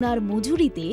আপনার মজুরিতে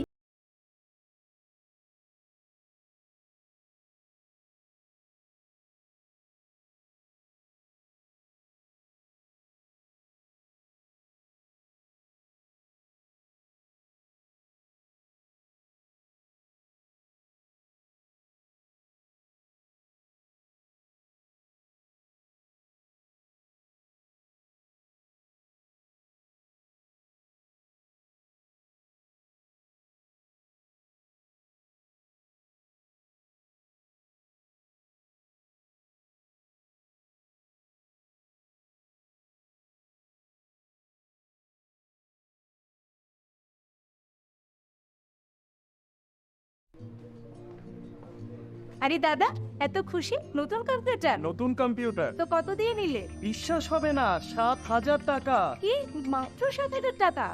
আরে দাদা, এত খুশি নতুন কম্পিউটার? নতুন কম্পিউটার তো কত দিয়ে নিলে? বিশ্বাস হবে না, 7,000 টাকা। কি মাত্র 7,000 টাকা?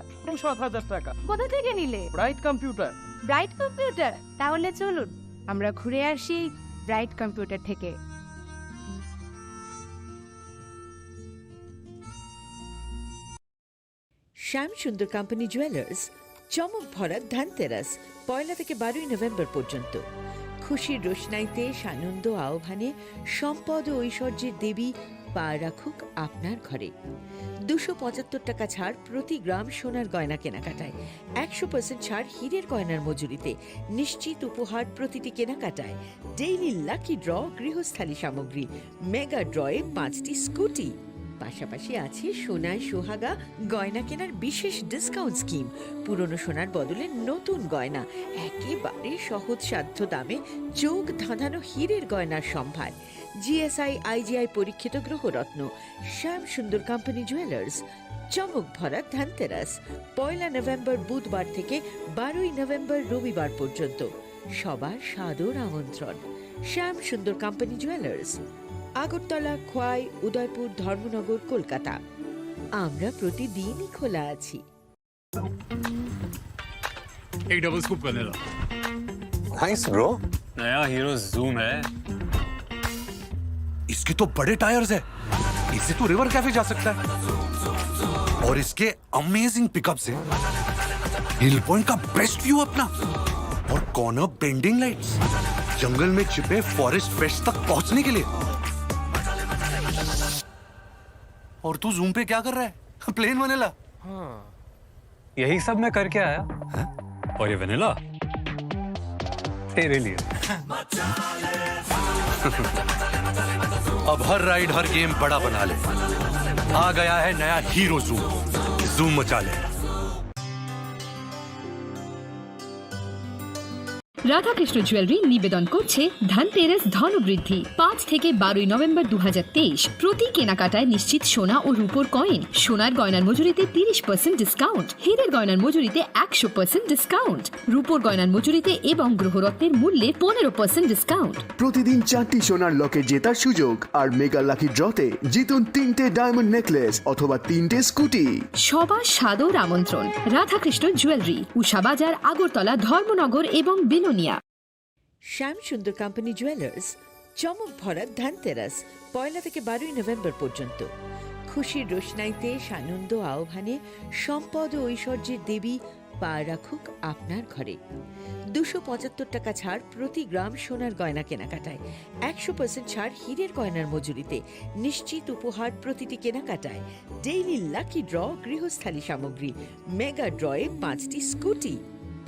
7,000 টাকা। কোথা থেকে নিলে? Bright computer. Bright computer? তাহলে চলুন আমরা ঘুরে আসি ব্রাইট কম্পিউটার থেকে। শ্যাম সুন্দর কোম্পানি জুয়েলার্স চমক ভরা ধানতেরাস 1 থেকে 12 নভেম্বর পর্যন্ত। খুশির রোশনাইতে সানন্দ আহ্বানে সম্পদ ও ঐশ্বর্যের দেবী পা রাখুক আপনার ঘরে। 275 টাকা ছাড় প্রতি গ্রাম সোনার গয়না কেনাকাটায়, 100% ছাড় হীরের গয়নার মজুরিতে, নিশ্চিত উপহার প্রতিটি কেনাকাটায়, ডেইলি লাকি ড্র গৃহস্থালী সামগ্রী, মেগা ড্রয়ে 5টি স্কুটি। পাশাপাশি আছে সোনায় সোহাগা গয়না কেনার বিশেষ ডিসকাউন্ট স্কিম। পুরনো সোনার বদলে নতুন গয়না, একেবারে সহজসাধ্য দামে চোখ ধাঁধানো হীরের গয়নার সম্ভার। জিএসআই আইজিআই পরীক্ষিত গ্রহরত্ন। শ্যাম সুন্দর কোম্পানি জুয়েলার্স চমক ভরা ধানতেরাস 1 নভেম্বর বুধবার থেকে 12 নভেম্বর রবিবার পর্যন্ত। সবার সাদর আমন্ত্রণ। Shyam Sundar company jewellers, Agartala, Khowai, Udaipur, Dharmanagar, Kolkata. আমরা প্রতিদিনই খোলা আছি। एक डबल स्कूप करने लो। Thanks bro. नया हीरो जूम है। इसके तो बड़े टायर्स है, इससे तो रिवर कैफे जा सकता है। और इसके अमेजिंग पिकअप्स है, हिल पॉइंट का बेस्ट व्यू अपना, और कॉर्नर बेंडिंग लाइट्स, जंगल में छिपे फॉरेस्ट पेस्ट तक पहुंचने के लिए। और तू जूम पे क्या कर रहा है? Plane vanilla. हाँ, यही सब मैं करके आया। है? और ये वनीला तेरे लिए। अब हर राइड हर गेम बड़ा बना ले। आ गया है नया हीरो जूम, जूम मचा ले। রাধাকৃষ্ণ জুয়েলারি নিবেদন করছে ধনতেরাস ধনবৃদ্ধি 5 থেকে 12 নভেম্বর 2023। প্রতি কেনাকাটায় নিশ্চিত সোনা ও রূপোর কয়েন, সোনার গয়নার মজুরিতে 30% ডিসকাউন্ট, হীরের গয়নার মজুরিতে 100% ডিসকাউন্ট, রূপোর গয়নার মজুরিতে এবং গ্রহরত্নের মূল্যে 15% ডিসকাউন্ট। প্রতিদিন 4টি সোনার লকেট জেতার সুযোগ, আর মেগা লাকি ড্রতে জিতুন 3টে ডায়মন্ড নেকলেস অথবা 3টে স্কুটি। সবার সাদর আমন্ত্রণ। রাধাকৃষ্ণ জুয়েলারি, উষাবাজার, আগরতলা, ধর্মনগর এবং বিনোনিয়া। শ্যাম সুন্দর কোম্পানি জুয়েলার্স চমক ভরা ধানতেরাস 1 থেকে 12 নভেম্বর পর্যন্ত। খুশির রোশনাইতে সানন্দ আহ্বানে সম্পদ ও ঐশ্বর্যের দেবী পা রাখুক আপনার ঘরে। 275 টাকা ছাড় প্রতি গ্রাম সোনার গয়না কেনাকাটায়, 100% ছাড় হীরের গয়নার মজুরিতে, নিশ্চিত উপহার প্রতিটি কেনাকাটায়, ডেইলি লাকি ড্র গৃহস্থালী সামগ্রী, মেগা ড্রয়ে 5টি স্কুটি।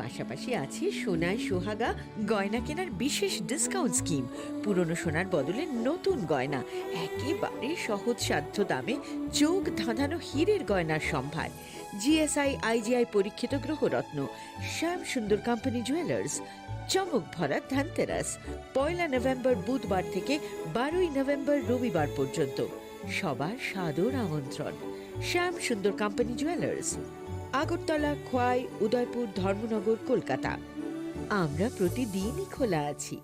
পাশাপাশি আছে সোনায় সোহাগা গয়না কেনার বিশেষ ডিসকাউন্ট স্কিম। পুরনো সোনার বদলে নতুন গয়না, একেবারে সহজসাধ্য দামে চোখ ধাঁধানো হীরের গয়নার সম্ভার। জিএসআই আইজিআই পরীক্ষিত গ্রহরত্ন। শ্যাম সুন্দর কোম্পানি জুয়েলার্স চমক ভরা ধানতেরাস 1 নভেম্বর বুধবার থেকে 12 নভেম্বর রবিবার পর্যন্ত। সবার সাদর আমন্ত্রণ। Shyam Sundar company jewellers, Agartala, Khowai, Udaipur, Dharmanagar, Kolkata. আমরা প্রতিদিনই খোলা আছি।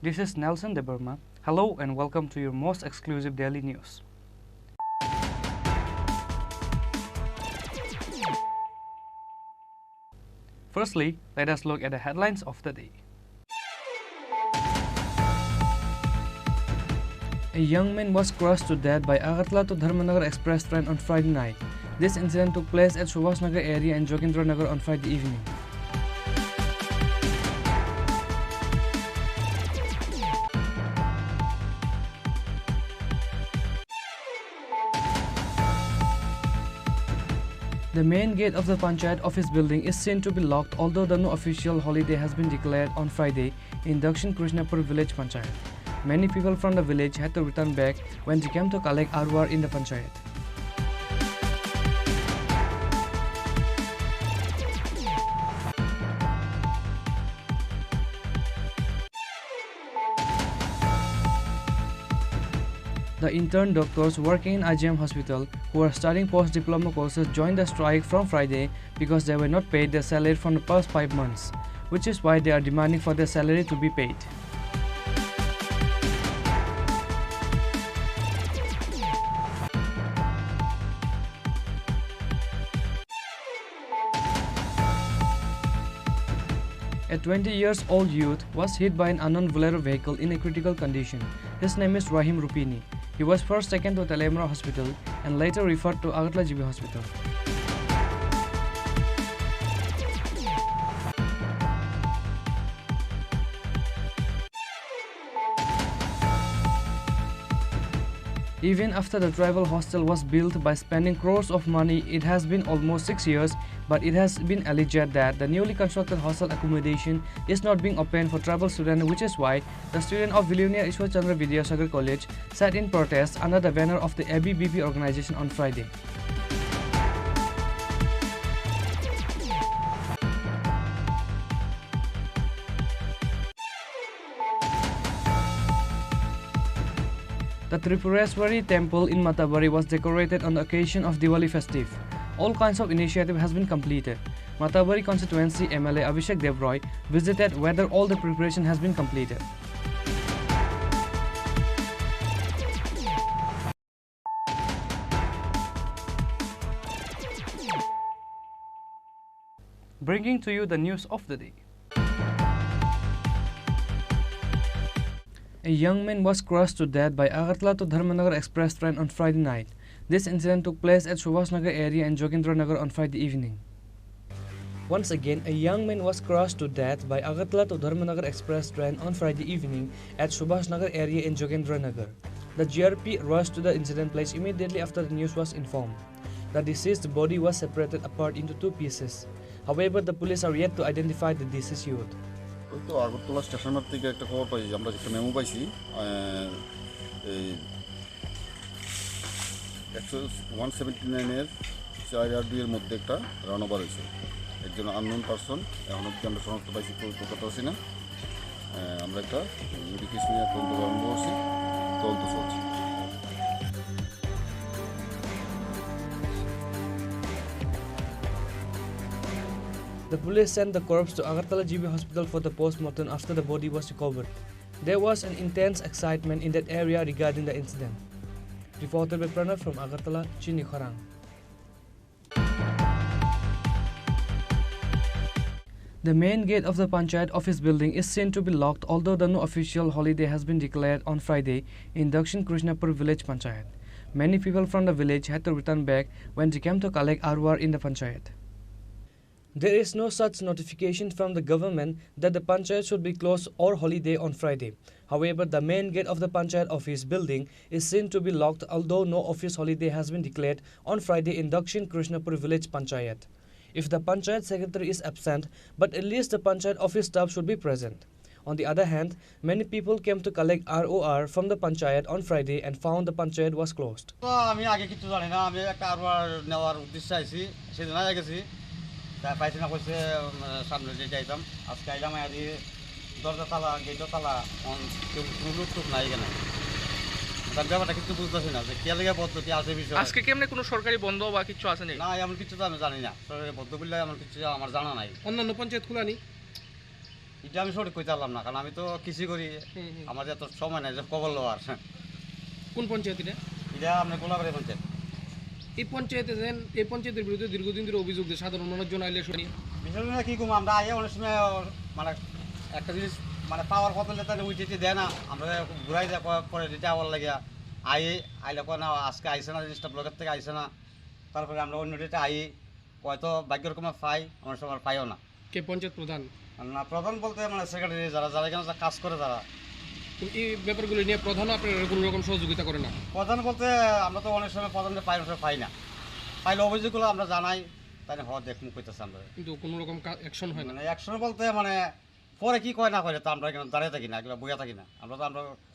This is Nelson De Burma. Hello and welcome to your most exclusive daily news. Firstly, let us look at the headlines of the day. A young man was crushed to death by Agartala to Dharmanagar express train on Friday night. This incident took place at Subhash Nagar area in Jogendranagar on Friday evening. The main gate of the Panchayat office building is seen to be locked, although the no official holiday has been declared on Friday in Dakshin Krishnapur village Panchayat. Many people from the village had to return back when they came to collect ROR in the Panchayat. The intern doctors working in IGM hospital who are studying post-diploma courses joined the strike from Friday because they were not paid their salary from the past 5 months, which is why they are demanding for their salary to be paid. A 20-year-old youth was hit by an unknown Bolero vehicle in a critical condition. His name is Rahim Rupini. He was first taken to Telemra Hospital and later referred to Agartala GB Hospital. Even after the tribal hostel was built by spending crores of money, it has been almost 6 years, but it has been alleged that the newly constructed hostel accommodation is not being opened for tribal students, which is why the student of Billionaire Ishwar Chandra Vidyasagar College sat in protest under the banner of the ABBP organization on Friday. The Tripuraswari temple in Matabari was decorated on the occasion of Diwali festive. All kinds of initiative has been completed. Matabari constituency MLA Abhishek Devroy visited whether all the preparation has been completed. Bringing to you the news of the day. A young man was crushed to death by Agartala to Dharmanagar express train on Friday night. This incident took place at Subhash Nagar area in Jogendranagar on Friday evening. Once again, a young man was crushed to death by Agartala to Dharmanagar express train on Friday evening at Subhash Nagar area in Jogendranagar. The GRP rushed to the incident place immediately after the news was informed. The deceased body was separated apart into 2 pieces. However, the police are yet to identify the deceased youth. ওই তো আগরতলা স্টেশনের থেকে একটা খবর পাইছি, আমরা একটা memo পাইছি, এই 179-এর 4 আর 2-এর মধ্যে একটা রান ওভার হয়েছে। একজন আননোন পারসন, এখন অব্দি আমরা শনাক্ত পাইছি, করতে পারছি না। আমরা একটা মেডিকেশন নিয়ে তদন্ত আরম্ভ করছি, তদন্ত চলছে। The police sent the corpse to Agartala GB Hospital for the post-mortem after the body was recovered. There was an intense excitement in that area regarding the incident. Reported by Pranav from Agartala, Chini Khorang. The main gate of the Panchayat office building is seen to be locked, although the no official holiday has been declared on Friday in Dakshin Krishnapur village Panchayat. Many people from the village had to return back when they came to collect ROR in the Panchayat. There is no such notification from the government that the Panchayat should be closed or holiday on Friday. However, the main gate of the Panchayat office building is seen to be locked, although no office holiday has been declared on Friday in Dakshin Krishnapur village Panchayat. If the Panchayat secretary is absent, but at least the Panchayat office staff should be present. On the other hand, many people came to collect ROR from the Panchayat on Friday and found the Panchayat was closed. আমি আগে কিছু জানি না, আমি একটা ROR নেওয়ার উদ্দেশ্যে আইছি, সেদিন আগে গেছি, তাই পাইছি না, কইছে সামনে যে যাইতাম, আজকে আইলাম, আর দরজা তালা, গেটও তালা, কোনো লোক টুক নাই এখানে। তার ব্যাপারটা কিছু বুঝতেছি না যে কে লেগে পদ্ধতি আছে বিষয়। আজকে কেমনে কোনো সরকারি বন্ধ বা কিছু আছে নাকি? না, এমন কিছু তো আমি জানি না, সরকারি পদ্ধতি বললে এমন কিছু আমার জানা নাই। অন্যান্য পঞ্চায়েত খোলা নি? এটা আমি সঠিক কইতে পারলাম না, কারণ আমি তো কৃষি করি, আমার এত সময় নাই যে খবর লওয়ার। কোন পঞ্চায়েত এটা? এটা আপনার গোলাবাড়ি পঞ্চায়েত। এই পঞ্চায়েতের বিরুদ্ধে দীর্ঘদিন ধরে অভিযোগ যে সাধারণ মানুষজন আইলে শুনি বিষয়টা কী কম, আমরা আইয়া অনেক সময় মানে একটা জিনিস মানে পাওয়ার কত তাহলে উইটিতে দেয় না, আমরা ঘুরাই দেয় পরে দিতে আবার লাগিয়া আইলে কয় না আজকে আইসে না, জিনিসটা ব্লকের থেকে আইসে না, তারপরে আমরা অন্য ডেটে হয়তো ভাগ্যের রকমের পাই, অনেক সময় পাইও না। কে পঞ্চায়েত প্রধান? না, প্রধান বলতে মানে সেক্রেটারি যারা এখানে কাজ করে তারা। এই ব্যাপারগুলো নিয়ে প্রধানও আপনার কোনো রকম সহযোগিতা করে না? প্রধান বলতে আমরা তো অনেক সময় প্রধানকে পাই না, পাইলে অভিযোগগুলো আমরা জানাই, তাই হওয়া দেখ মুখ হইতেছে আমরা, কিন্তু কোনো রকম অ্যাকশন হয় না। মানে অ্যাকশন বলতে মানে পরে কি কয় না করে তো আমরা এখানে দাঁড়িয়ে থাকি না, এগুলো বইয়া থাকি না, আমরা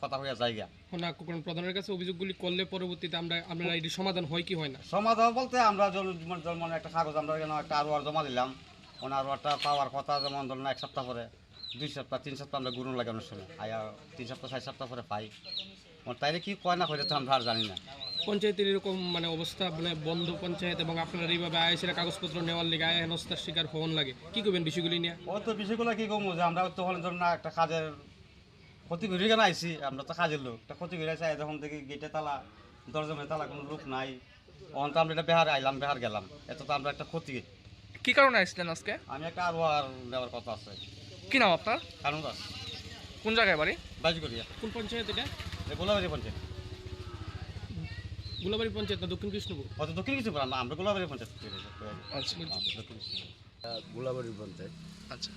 কথা হইয়া যাই গা না, কারণ প্রধানের কাছে অভিযোগগুলি করলে পরবর্তীতে আপনার এটি সমাধান হয় কি হয় না? সমাধান বলতে আমরা মানে একটা কাগজ আমরা এখানে একটা আরোয়ার জমা দিলাম, মানে আরোয়ারটা পাওয়ার কথা যেমন ধরুন 1 সপ্তাহ পরে, 2 সপ্তাহ 3 সপ্তাহ আমরা গুরুন লাগে অনেক সময়, আয়া 3 সপ্তাহ 4 সপ্তাহ পরে পাই, তাইলে কি কয় না করে তো আমরা আর জানি না। পঞ্চায়েতের এরকম মানে অবস্থা মানে বন্ধ পঞ্চায়েত এবং আপনার এইভাবে আইসিরা কাগজপত্র নেওয়ার লেগে হেনস্থার শিকার হওয়ার লাগে, কি করবেন বিষয়গুলি নিয়ে? ও তো বিষয়গুলো কি কমো যে আমরা তখন ধরুন না একটা কাজের ক্ষতি ঘুরে কেন আইসি, আমরা তো কাজের লোক, একটা ক্ষতি ঘুরে আসি, যখন দেখি গেটে তালা, দরজামে তালা, কোনো লোক নাই, তখন তো আমরা এটা বেহার আইলাম, বেহার গেলাম, এত তো আমরা একটা ক্ষতি। কি কারণে আসছিলেন আজকে? আমি একটা আরোয়ার নেওয়ার কথা আছে। কি নাম আপনার? কারণ দাস। কোন জায়গায় বাড়ি? বাজিকরিয়া। কোন পঞ্চায়েত এটা? গোলাবাড়ি পঞ্চায়েত। গোলাবাড়ি পঞ্চায়েত না দক্ষিণ কৃষ্ণপুর? অত দক্ষিণ কৃষ্ণপুর, আমরা গোলাবাড়ি পঞ্চায়েত। আচ্ছা, গোলাবাড়ির পঞ্চায়েত। আচ্ছা,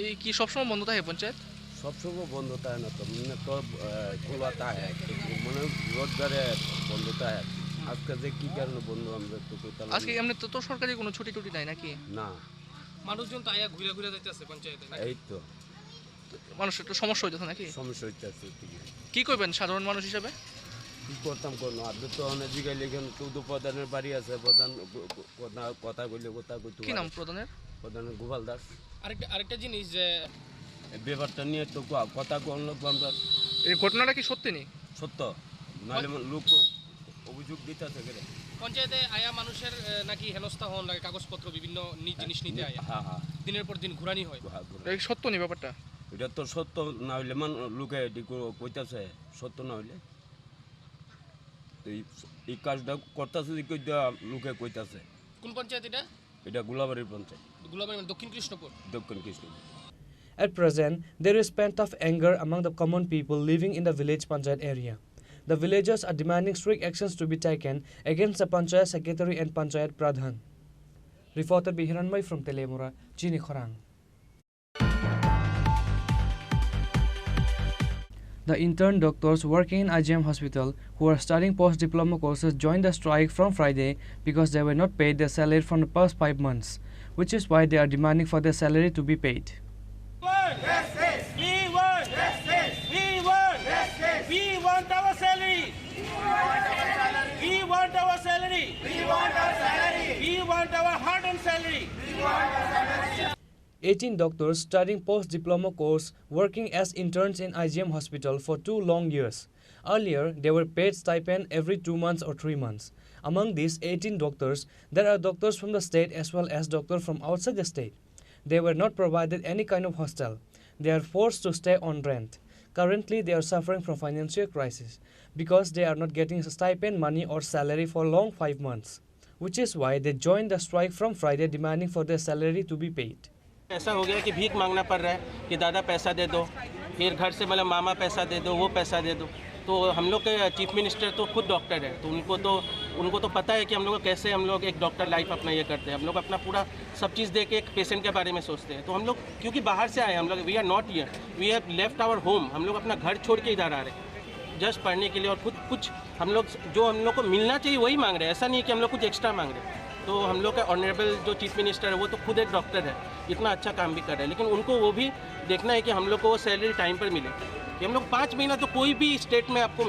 এই কি সবসময় বন্ধ থাকে পঞ্চায়েত? সবসময় বন্ধ থাকে না তো, মানে তো খোলা থাকে, মানে রোজগারে বন্ধ থাকে। আজকে যে কি কারণে বন্ধ আমরা তো কইতাম আজকে এমনি তো সরকারি কোনো ছুটি টুটি নাই নাকি? না, মানুষজন তো আয়া ঘুরে ঘুরে যাইতেছে পঞ্চায়েতে, এই তো মানুষের একটু সমস্যা হইতেছে নাকি? সমস্যা হইতেছে। কি করবেন সাধারণ মানুষ হিসাবে? কি করতাম কোনো, আপনি তো অনেক জায়গায় লিখেন, শুধু প্রধানের বাড়ি আছে, প্রধান কথা কইলে কথা কইতে। কি নাম প্রধানের? প্রধানের গোপাল দাস। আরেকটা জিনিস যে এই ব্যাপারটা নিয়ে তো কথা কোন লোক আমরা, এই ঘটনাটা কি সত্যি নেই? সত্য নাহলে লোক অভিযোগ দিতেছে কেন? পঞ্চায়েতে আয়া মানুষের নাকি হেনস্থা হন লাগে, কাগজপত্র বিভিন্ন জিনিস নিতে আয়া, হ্যাঁ হ্যাঁ, দিনের পর দিন ঘুরানি হয়, এই সত্য নেই ব্যাপারটা? এটা তো সত্য না হইলে লোকে কইতাছে, সত্য না হইলে এই কাজটা করতেছে লোকে কইতাছে। কোন পঞ্চায়েত এটা? এটা গোলাবাড়ির পঞ্চায়েত। গোলাবাড়ি মানে দক্ষিণ কৃষ্ণপুর? দক্ষিণ Krishnapur. At present, there is pent up anger among the common people living in the village panchayat area. The villagers are demanding strict actions to be taken against the panchayat secretary and panchayat pradhan. Reporter Bihiranmai from Telemura, Chini Khorang. The intern doctors working in IGM hospital who are studying post-diploma courses joined the strike from Friday because they were not paid their salary from the past 5 months, which is why they are demanding for their salary to be paid. We want our salary. We want our salary. We want our hard-earned salary. 18 doctors studying post-diploma course working as interns in IGM hospital for 2 long years. Earlier, they were paid stipend every 2 months or 3 months. Among these 18 doctors, there are doctors from the state as well as doctors from outside the state. They were not provided any kind of hostel. They are forced to stay on rent. Currently, they are suffering from financial crisis because they are not getting stipend money or salary for long 5 months, which is why they joined the strike from Friday demanding for their salary to be paid. ऐसा हो गया कि भीख मांगना पड़ रहा है कि दादा पैसा दे दो, फिर घर से मतलब मामा पैसा दे दो, वो पैसा दे दो। तो हम लोग के चीफ मिनिस्टर तो खुद डॉक्टर है, तो उनको तो पता है कि हम लोग कैसे हम लोग एक डॉक्टर लाइफ अपना ये करते हैं। हम लोग अपना पूरा सब चीज़ दे के एक पेशेंट के बारे में सोचते हैं। तो हम लोग क्योंकि बाहर से आए हम लोग, we are not here, we have left our home, हम लोग अपना घर छोड़ के इधर आ रहे हैं जस्ट पढ़ने के लिए, और खुद कुछ हम लोग जो हम लोग को मिलना चाहिए वही मांग रहे हैं, ऐसा नहीं कि हम लोग कुछ एक्स्ट्रा मांग रहे हैं। तो हम लोग का ऑनरेबल जो चीफ मिनिस्टर है वो तो खुद एक डॉक्टर है, इतना अच्छा काम भी कर रहे हैं, लेकिन उनको वो भी देखना है कि हम लोग को वो सैलरी टाइम पर मिले। कि हम लोग 5 महीना तो कोई भी स्टेट में आपको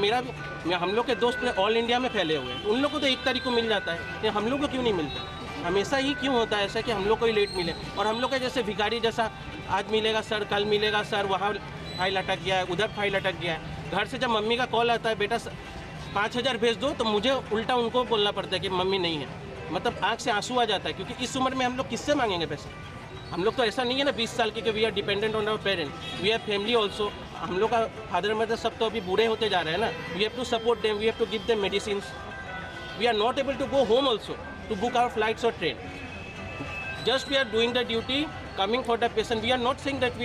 हम लोग के दोस्त ऑल इंडिया में फैले हुए हैं, तो उन लोग को तो 1 तारीख को मिल जाता है, लेकिन हम लोग को क्यों नहीं मिलता? हमेशा ही क्यों होता है ऐसा कि हम लोग को ही लेट मिले? और हम लोग का जैसे भिखारी जैसा आज मिलेगा सर, कल मिलेगा सर, वहाँ फाइल अटक गया है, उधर फाइल अटक गया है। घर से जब मम्मी का कॉल आता है बेटा 5000 भेज दो, तो मुझे उल्टा उनको बोलना पड़ता है कि मम्मी नहीं है। मतलब आँख से आंसू आ जाता है, क्योंकि इस उम्र में हम लोग किससे मांगेंगे पैसे? हम लोग तो ऐसा नहीं है ना 20 साल के कि we are dependent on our parent, we have family also. हम लोग का फादर मदर सब तो अभी बूढ़े होते जा रहे हैं ना, we have to support them, we have to give them medicine. We are not able to go home also to book our flights और train. Just we are doing the duty, coming for the patient. We are not saying that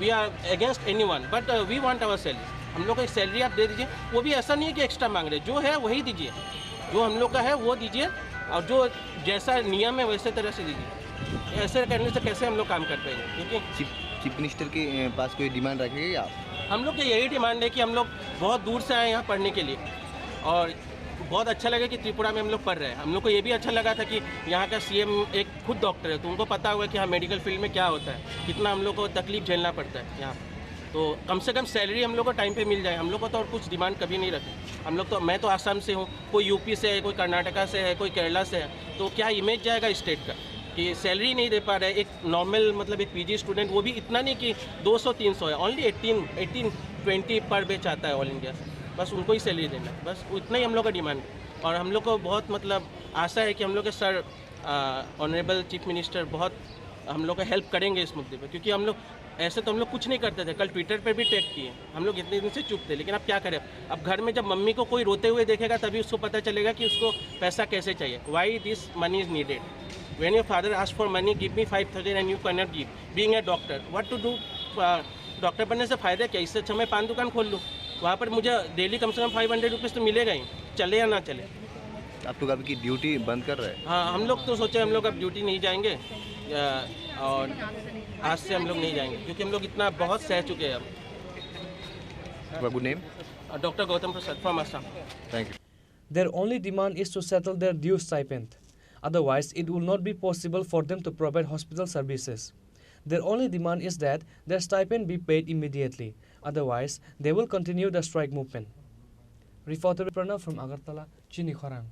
we are against anyone, but we want our salary. हम लोग को एक salary आप दे दीजिए, वो भी ऐसा नहीं है कि एक्स्ट्रा मांग रहे, जो है वही दीजिए, जो हम लोग का है वो दीजिए, और जो जैसा नियम है वैसे तरह से दीजिए। ऐसे करने से कैसे हम लोग काम कर पाएंगे? क्योंकि चीफ मिनिस्टर के पास कोई डिमांड रखेंगे आप? हम लोग की यही डिमांड है कि हम लोग बहुत दूर से आए यहाँ पढ़ने के लिए, और बहुत अच्छा लगा कि त्रिपुरा में हम लोग पढ़ रहे हैं। हम लोग को ये भी अच्छा लगा था कि यहाँ का सीएम एक खुद डॉक्टर है, तो उनको पता होगा कि हाँ मेडिकल फील्ड में क्या होता है, कितना हम लोग को तकलीफ झेलना पड़ता है यहाँ। तो कम से कम सैलरी हम लोग को टाइम पे मिल जाए। हम लोग को तो और कुछ डिमांड कभी नहीं रखे। हम लोग तो, मैं तो आसाम से हूँ, कोई यूपी से है, कोई कर्नाटका से है, कोई केरला से है, तो क्या इमेज जाएगा स्टेट का कि सैलरी नहीं दे पा रहे। एक नॉर्मल मतलब एक पीजी स्टूडेंट, वो भी इतना नहीं कि 200-300 है, ओनली 18-20 पर बैच आता है ऑल इंडिया से, बस उनको ही सैलरी देना है, बस उतना ही हम लोग का डिमांड है। और हम लोग को बहुत मतलब आशा है कि हम लोग के सर ऑनरेबल चीफ मिनिस्टर बहुत हम लोग का हेल्प करेंगे इस मुद्दे पे, क्योंकि हम लोग ऐसे तो हम लोग कुछ नहीं करते थे। कल ट्विटर पर भी टैग किए, हम लोग इतने दिन से चुप थे, लेकिन अब क्या करें। अब घर में जब मम्मी को कोई रोते हुए देखेगा तभी उसको पता चलेगा कि उसको पैसा कैसे चाहिए। Why this money is needed? When your father ask for money, give me 5,000 and you can not give, being a doctor, what to do? Doctor बनने से फ़ायदा क्या? इससे अच्छा मैं पान दुकान खोल लूँ, वहाँ पर मुझे डेली कम से कम 500 रुपीज़ तो मिलेगा ही, चले या ना चले। आप तो आपकी ड्यूटी बंद कर रहे हैं? हाँ, हम लोग तो सोचे हम लोग अब ड्यूटी नहीं जाएंगे, और आज से हम लोग नहीं जाएंगे, क्योंकि हम लोग इतना बहुत सह चुके हैं अब। बाबू name? Doctor Gautam Prasad from Assam. Thank you. Their only demand is to settle their due stipend. Otherwise, it will not be possible for them to provide hospital services. Their only demand is that their stipend be paid immediately. Otherwise, they will continue the strike movement. Reporter Pranav from Agartala, Chini Khorang.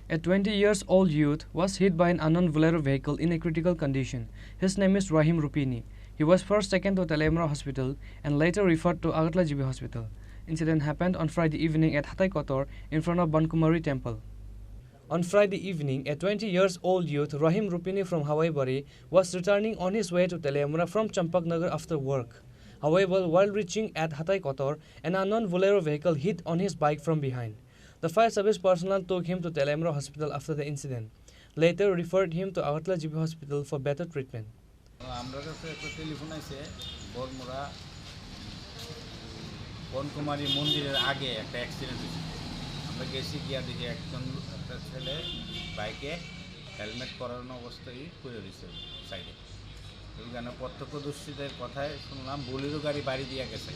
A 20-year-old youth was hit by an unknown Bolero vehicle in a critical condition. His name is Rahim Rupini. He was first taken to Telemra Hospital and later referred to Agartala GB Hospital. Incident happened on Friday evening at Hatai Kotor in front of Bankumari Temple. On Friday evening, a 20-year-old youth, Rahim Rupini from Hawaii, was returning on his way to Telemra from Champaknagar after work. However, while reaching at Hatai Kotor, an unknown Bolero vehicle hit on his bike from behind. The fire service personnel took him to Telemra Hospital after the incident. Later referred him to Agartala GB Hospital for better treatment. আমরা কাছে একটা telephone আছে বড়মুড়া বনকুমারী মন্দিরের আগে একটা accident হয়েছে। আমরা গেছি গিয়া দেখি একটা ছেলে বাইকে হেলমেট পরানো অবস্থায় পড়ে রয়েছে সাইডে। ওইখানে প্রত্যক্ষদর্শীদের কথায় শুনলাম বোলেরো গাড়ি বাড়ি দিয়ে গেছে।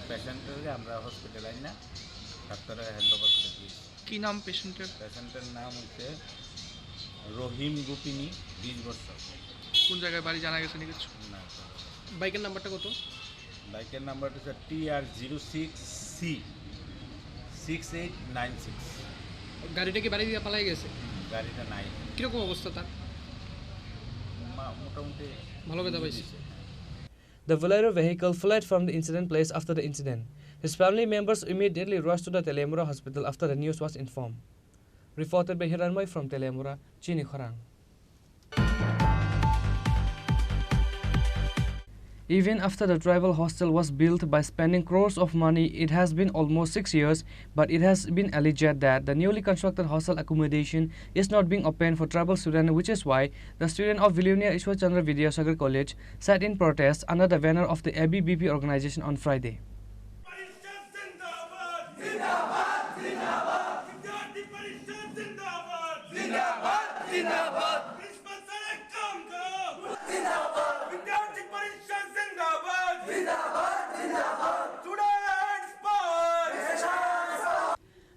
পেশেন্টকে আমরা হসপিটালে আনি না, ডাক্তারে হ্যান্ডওভার করে দিয়েছি। কি নাম পেশেন্টের? পেশেন্টের নাম হচ্ছে রহিম রুপিনি, 20 বছর। কোন জায়গায় বাড়ি জানা গেছে কিছু? না। বাইকের নাম্বারটা কত? বাইকের নাম্বারটা হচ্ছে TR06C 6896। গাড়িটা কি বাড়ি দিয়ে পালাই গেছে? গাড়িটা নাই। কিরকম অবস্থা তার? মোটামুটি ভালো কথা পাইছি। The Bolero vehicle fled from the incident place after the incident. His family members immediately rushed to the Telemura Hospital after the news was informed. Reported by Hiranmoy from Telemura, Chini Khorang. Even after the tribal hostel was built by spending crores of money, it has been almost 6 years, but it has been alleged that the newly constructed hostel accommodation is not being opened for tribal students, which is why the students of Vilunia Ishwar Chandra Vidyasagar College sat in protest under the banner of the ABBP organization on Friday.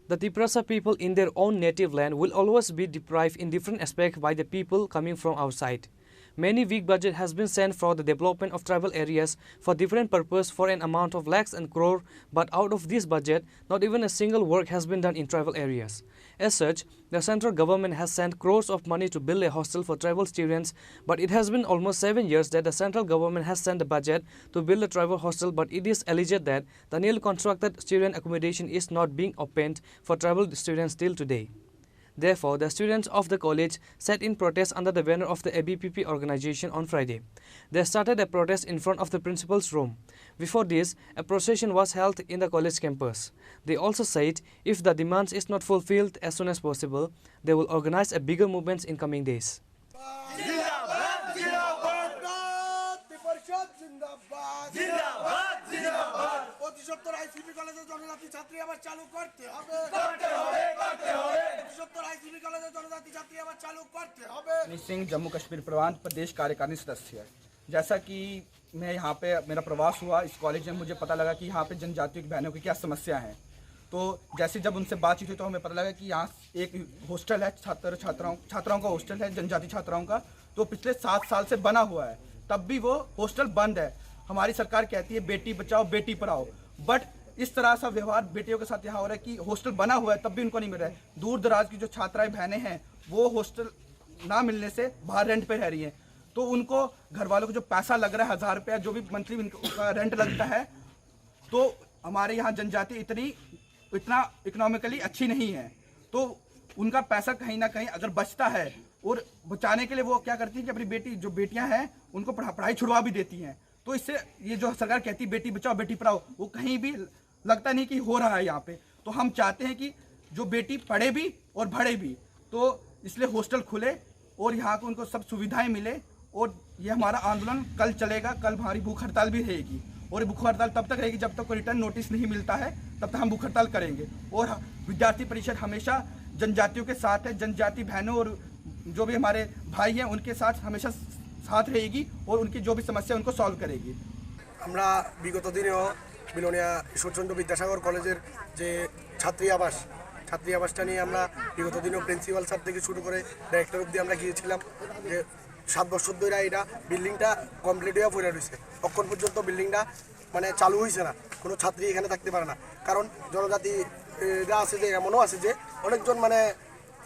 The Tripura people in their own native land will always be deprived in different aspects by the people coming from outside. Many big budget has been sent for the development of tribal areas for different purposes for an amount of lakhs and crore, but out of this budget, not even a single work has been done in tribal areas. As such, the central government has sent crores of money to build a hostel for tribal students, but it has been almost 7 years that the central government has sent the budget to build a tribal hostel, but it is alleged that the newly constructed student accommodation is not being opened for tribal students till today. Therefore, the students of the college sat in protest under the banner of the ABPP organization on Friday. They started a protest in front of the principal's room. Before this, a procession was held in the college campus. They also said if the demands is not fulfilled as soon as possible, they will organize a bigger movement in coming days. Singh Jammu Kashmir प्रांत प्रदेश कार्यकारिणी सदस्य। जैसा कि मैं यहाँ पे मेरा प्रवास हुआ इस कॉलेज में, मुझे पता लगा कि यहाँ पे जनजातियों की बहनों की क्या समस्या है। तो जैसे जब उनसे बातचीत हुई तो हमें पता लगा कि यहाँ एक हॉस्टल है, छात्राओं का हॉस्टल है, जनजाति छात्राओं का, तो पिछले 7 साल से बना हुआ है, तब भी वो हॉस्टल बंद है। हमारी सरकार कहती है बेटी बचाओ बेटी पढ़ाओ, बट इस तरह सा व्यवहार बेटियों के साथ यहाँ हो रहा है कि हॉस्टल बना हुआ है तब भी उनको नहीं मिल रहा है। दूर दराज की जो छात्राएं बहनें हैं वो हॉस्टल ना मिलने से बाहर रेंट पे रह रही हैं, तो उनको घर वालों को जो पैसा लग रहा है 1000 रुपया जो भी मंथली उनका रेंट लगता है, तो हमारे यहाँ जनजाति इतना इकोनॉमिकली अच्छी नहीं है, तो उनका पैसा कहीं ना कहीं अगर बचता है और बचाने के लिए वो क्या करती है कि अपनी बेटी जो बेटियां हैं उनको पढ़ाई छुड़वा भी देती हैं। तो इससे ये जो सरकार कहती है बेटी बचाओ बेटी पढ़ाओ, वो कहीं भी लगता नहीं कि हो रहा है यहाँ पे। तो हम चाहते हैं कि जो बेटी पढ़े भी और बढ़े भी, तो इसलिए हॉस्टल खुले और यहाँ को उनको सब सुविधाएं मिले। और ये हमारा आंदोलन कल चलेगा, कल हमारी भूख हड़ताल भी रहेगी, और भूख हड़ताल तब तक रहेगी जब तक कोई रिटर्न नोटिस नहीं मिलता है, तब तक हम भूख हड़ताल करेंगे। और विद्यार्थी परिषद हमेशा जनजातियों के साथ है, जनजाति बहनों और जो भी हमारे भाई हैं उनके साथ हमेशा साथ रहेगी और उनकी जो भी समस्या उनको सॉल्व करेगी। আমরা বিগত দিনেও বিলোনিয়া ঈশ্বরচন্দ্র বিদ্যাসাগর কলেজের যে ছাত্রী আবাসটা নিয়ে আমরা বিগত দিনেও প্রিন্সিপাল স্যার থেকে শুরু করে ডাইরেক্টর অবধি আমরা গিয়েছিলাম যে 7 বছর ধরে এটা বিল্ডিংটা কমপ্লিট হয়ে পড়ে রয়েছে, তখন পর্যন্ত বিল্ডিংটা মানে চালু হয়েছে না, কোনো ছাত্রী এখানে থাকতে পারে না। কারণ জনজাতিরা আছে যে এমনও আছে যে অনেকজন মানে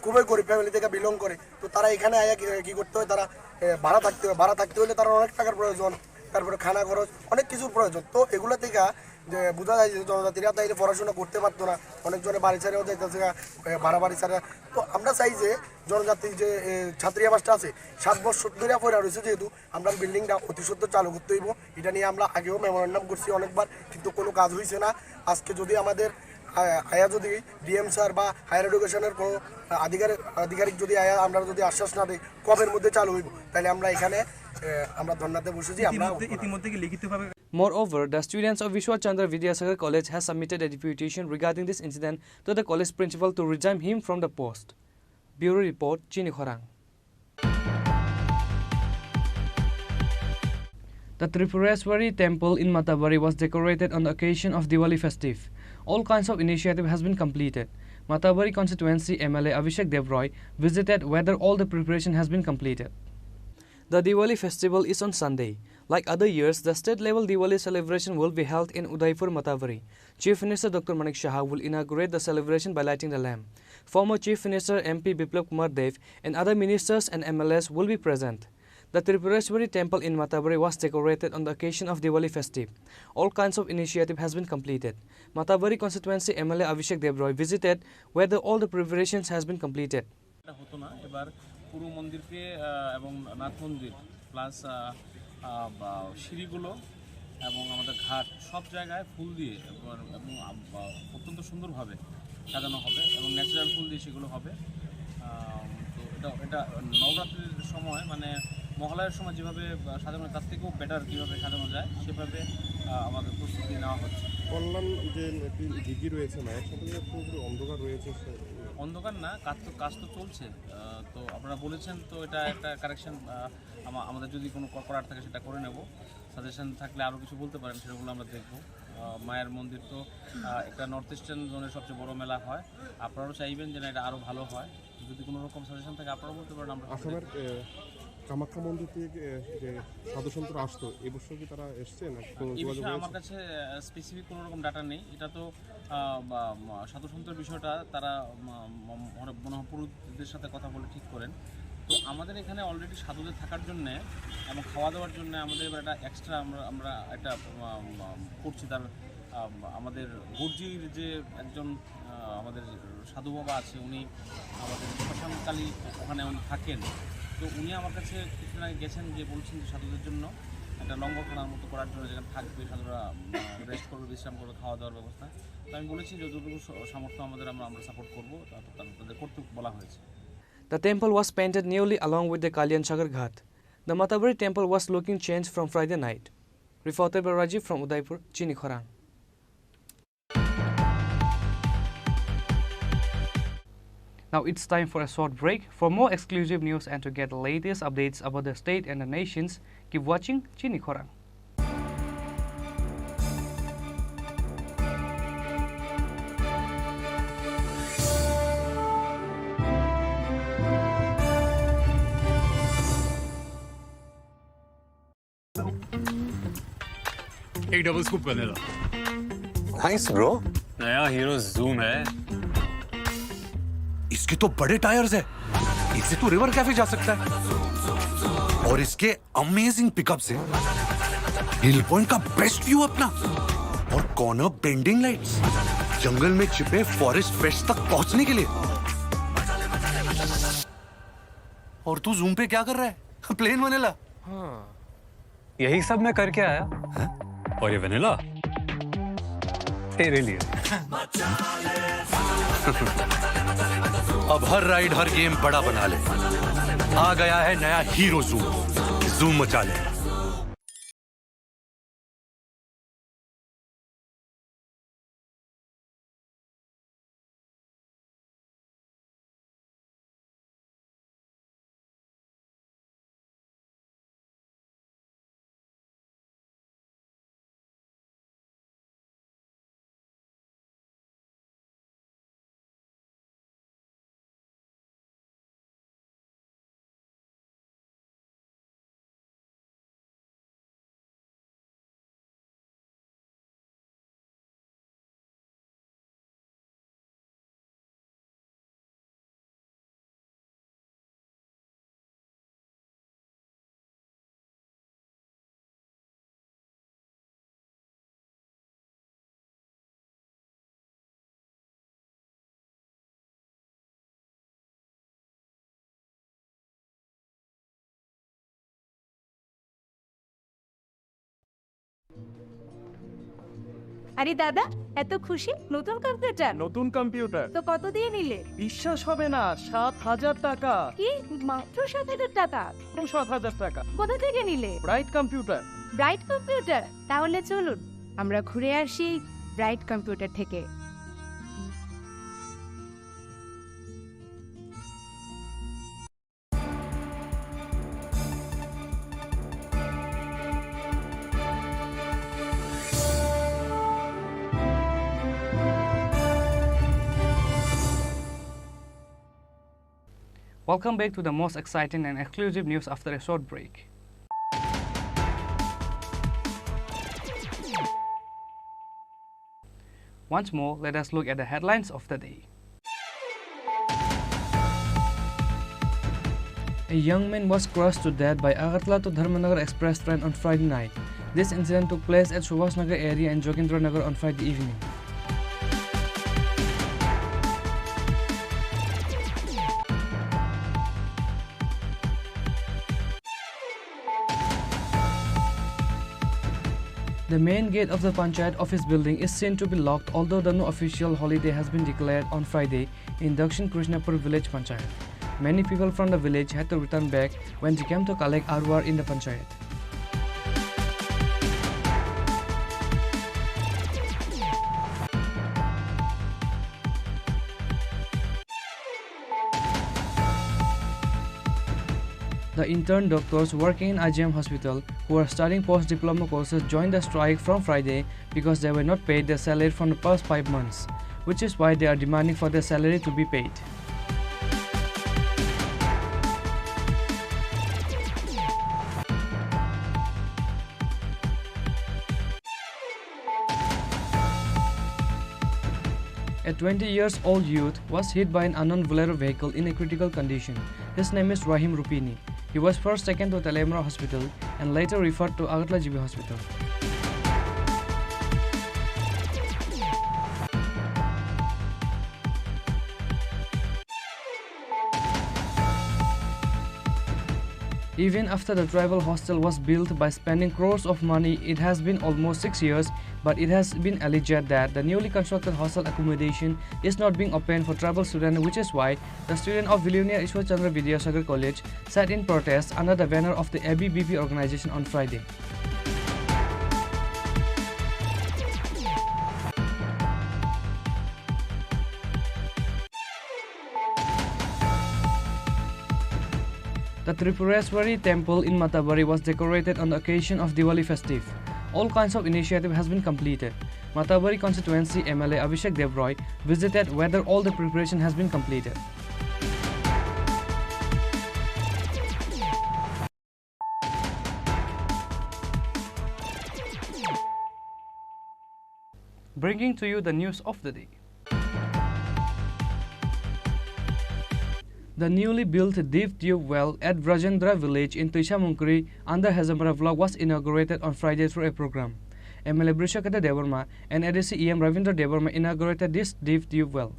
খুবই গরিব ফ্যামিলি থেকে বিলং করে, তো তারা এখানে আয়া কী করতে হয়, তারা ভাড়া থাকতে হলে তারা অনেক টাকার প্রয়োজন, তারপরে খানা খরচ অনেক কিছুর প্রয়োজন। তো এগুলো থেকে যে বোঝা যায় যে জনজাতিরা তাইলে পড়াশোনা করতে পারতো না, অনেকজনে বাড়ি ছাড়াও যাইতেছে ভাড়া বাড়ি ছাড়া। তো আমরা চাই যে জনজাতির যে ছাত্রী আবাসটা আছে 7 বছর ধরে পড়ে রয়েছে, যেহেতু আমরা বিল্ডিংটা অতি সত্ত্বর চালু করতে হইব। এটা নিয়ে আমরা আগেও মেমোরেন্ডাম করছি অনেকবার, কিন্তু কোনো কাজ হয়েছে না। আজকে যদি আমাদের আয়া যদি ডিএম স্যার বা হায়ার এডুকেশনের কোনো আধিকারিক যদি আয়া আমরা যদি আশ্বাস না দেয় কবের মধ্যে চালু হইব, তাহলে আমরা এখানে আমরা ধর্নাতে বসেছি। আমরা ইতিমধ্যে কি লিখিতভাবে Moreover, the students of Vishwa Chandra Vidyasagar College has submitted a deputation regarding this incident to the college principal to resign him from the post. Bureau Report, Chini Khorang. The Tripuraswari temple in Matabari was decorated on the occasion of Diwali festive. All kinds of initiative has been completed. Matabari constituency MLA Abhishek Devroy visited whether all the preparation has been completed. The Diwali festival is on Sunday. Like other years, the state-level Diwali celebration will be held in Udaipur, Matavari. Chief Minister Dr. Manik Shah will inaugurate the celebration by lighting the lamp. Former Chief Minister MP Biplab Kumar Dev and other ministers and MLAs will be present. The Tripuraswari temple in Matabari was decorated on the occasion of Diwali festive. All kinds of initiative has been completed. Matabari constituency MLA Abhishek Devroy visited whether all the preparations has been completed. পুরো মন্দিরকে এবং নাথ মন্দির plus সিঁড়িগুলো এবং আমাদের ঘাট সব জায়গায় ফুল দিয়ে এবং অত্যন্ত সুন্দরভাবে সাজানো হবে এবং ন্যাচারাল ফুল দিয়ে সেগুলো হবে। তো এটা নবরাত্রির সময় মানে মহালয়ার সময় যেভাবে সাজানো তার থেকেও বেটার কীভাবে সাজানো যায় সেভাবে আমাদের প্রস্তুতি নেওয়া হচ্ছে। বললাম যে দিঘি রয়েছে মায়ের সাথে পুরো অন্ধকার রয়েছে। অন্ধকার না, কাজ তো চলছে। তো আপনারা বলেছেন, তো এটা একটা কারেকশন আমাদের যদি কোনো করার থাকে সেটা করে নেব। সাজেশন থাকলে আরও কিছু বলতে পারেন, সেগুলো আমরা দেখব। মায়ের মন্দির তো একটা নর্থ ইস্টার্ন জোনের সবচেয়ে বড় মেলা হয়, আপনারাও চাইবেন যে না এটা আরও ভালো হয়। যদি কোনো রকম সাজেশন থাকে আপনারাও বলতে পারেন। আমরা আসামের কামাখ্যা মন্দির থেকে যে সাধুসন্তরা আসতো এবছর কি তারা এসছে না? এই বিষয়ে আমার কাছে স্পেসিফিক কোনো রকম ডাটা নেই। এটা তো সাধুসন্তের বিষয়টা তারা মহাপুরুষদের সাথে কথা বলে ঠিক করেন। তো আমাদের এখানে অলরেডি সাধুদের থাকার জন্যে এবং খাওয়া দাওয়ার জন্য আমাদের এবার একটা এক্সট্রা আমরা একটা করছি। তার আমাদের গুরজির যে একজন আমাদের সাধু বাবা আছে, উনি আমাদের শ্মশানকালী ওখানে উনি থাকেন। তো উনি আমার কাছে কিছুদিন আগে গেছেন, যে বলছেন যে সাধুদের জন্য একটা লঙ্গরখানার মতো করার জন্য, যেখানে থাকবে সাধুরা, রেস্ট করবে, বিশ্রাম করবে, খাওয়া দাওয়ার ব্যবস্থা। তো আমি বলেছি যতটুকু সামর্থ্য আমাদের আমরা সাপোর্ট করবো, তাদের করতে বলা হয়েছে। The temple was painted newly along with the Kalyan Sagar Ghat. The Matabari temple was looking changed from Friday night. Reported by Rajiv from Udaipur, Chini Khorang. Now it's time for a short break. For more exclusive news and to get the latest updates about the state and the nations, keep watching Chini Khorang. एक double scoop vanilla. Nice bro. नया Hero Zoom है। इसके तो बड़े tyres है, इससे तो river cafe जा सकता है। और इसके अमेजिंग पिकअप से हिल पॉइंट का बेस्ट व्यू अपना, और कॉर्नर बेंडिंग लाइट्स, जंगल में छिपे फॉरेस्ट पेस्ट तक पहुंचने के लिए। और तू जूम पे क्या कर रहा है? Plane vanilla. हाँ, यही सब मैं करके आया। और ये वनीला तेरे लिए। अब हर राइड, हर गेम बड़ा बना ले। आ गया है नया हीरो जूम, जूम मचा ले। আরে দাদা, এত খুশি? নতুন কম্পিউটার? নতুন কম্পিউটার তো কত দিয়ে নিলে? বিশ্বাস হবে না, 7,000 টাকা। কি, মাত্র 7,000 টাকা? 7,000 টাকা। কোথা থেকে নিলে? Bright computer. Bright computer? তাহলে চলুন আমরা ঘুরে আসি ব্রাইট কম্পিউটার থেকে। Welcome back to the most exciting and exclusive news after a short break. Once more, let us look at the headlines of the day. A young man was crushed to death by Agartala to Dharmanagar Express train on Friday night. This incident took place at Subhasnagar area in Jogindranagar on Friday evening. The main gate of the Panchayat office building is seen to be locked, although the no official holiday has been declared on Friday in Dakshin Krishnapur village Panchayat. Many people from the village had to return back when they came to collect arwar in the Panchayat. The intern doctors working in IGM hospital who are studying post-diploma courses joined the strike from Friday because they were not paid their salary from the past 5 months, which is why they are demanding for their salary to be paid. A 20-year-old youth was hit by an unknown Bolero vehicle in a critical condition. His name is Rahim Rupini. He was first taken to Telemra Hospital and later referred to Agartala GB Hospital. Even after the tribal hostel was built by spending crores of money, it has been almost 6 years, but it has been alleged that the newly constructed hostel accommodation is not being opened for tribal students, which is why the students of Billionaire Ishwar Chandra Vidyasagar College sat in protest under the banner of the ABBP organization on Friday. The Tripuraswari temple in Matabari was decorated on the occasion of Diwali festive. All kinds of initiative has been completed. Matabari constituency MLA Abhishek Devroy visited whether all the preparation has been completed. Bringing to you the news of the day. The newly built deep tube well at Vrajendra village in Tishamunkri under Hazamara vlog was inaugurated on Friday through a program. MLA Brishakata Devarma and ADC EM Ravindra Devarma inaugurated this deep tube well.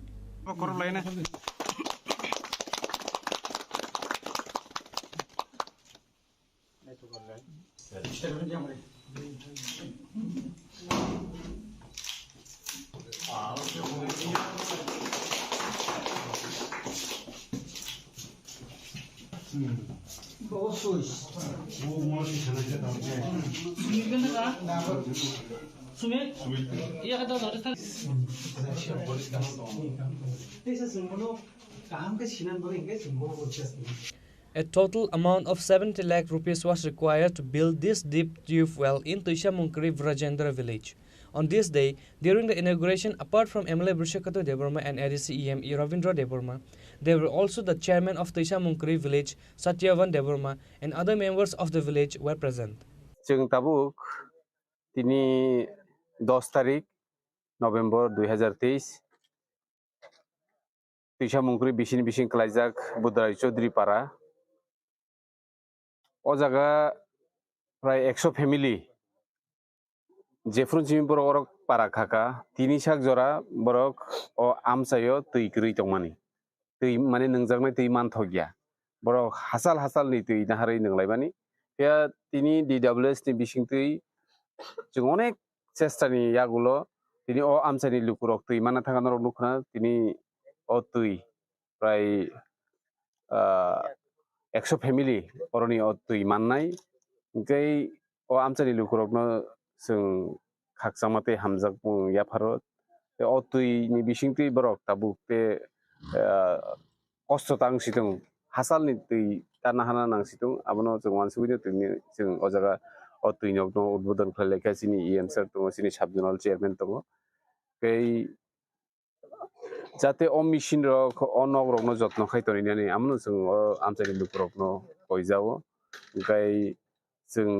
A total amount of 70 lakh rupees was required to build this deep tube well in Tishamunkri Vrajendra village. On this day, during the inauguration, apart from MLA Brishakatu Devarma and ADC EM Ravindra Devarma, there were also the chairman of Tishamunkri village, Satyavan Devarma, and other members of the village were present. जों Tabuk दिनै 10 तारिख नभेम्बर 2023 तिशामुंख्रि बिसिन बिसिन क्लाइजाक बुद्राय चौधरी पारा ओ जागा प्राय 100 family जेफ्रुन gym बरक पारा खाका तिनि साक जरा बरक ओ आमसायो तैग्रै दंमानि तै माने नोंजागनाय तै मानथगिया बरक हासाल हासाल नि तै नाहारै नोंलायबानि बे तिनि DWS नि बिसिंतै जों अनेक चेष्टानि यागुलो तिनि ओ आमसानि लुकुरक तै माना थागानरक लुखना तिनि ओ तै प्राय 100 फेमिली अरनि ओ तै माननाय ओंखाय ओ आमसानि लुकुरकनो जों खाकसामाते हामजाक बुं याफारो ओ तैनि बिसिंतै बरक ताबुकते कष्ट तांसिदों हासालनि तै दाना हाना नांसिदों आबनो जों वानसुबिनो तैनि जों ओ जागा ओ तैनियाव दं उद्बोधन खालायलायखा सिनि EM सर दं सिनि साब जनरल चेयारमेन दं कै जाते ओ मिशन रक ओ नगरकनो जत्न खायतनिनानै आमनो जों ओ आमसानि लुकुरकनो कयजावो ओंखाय जों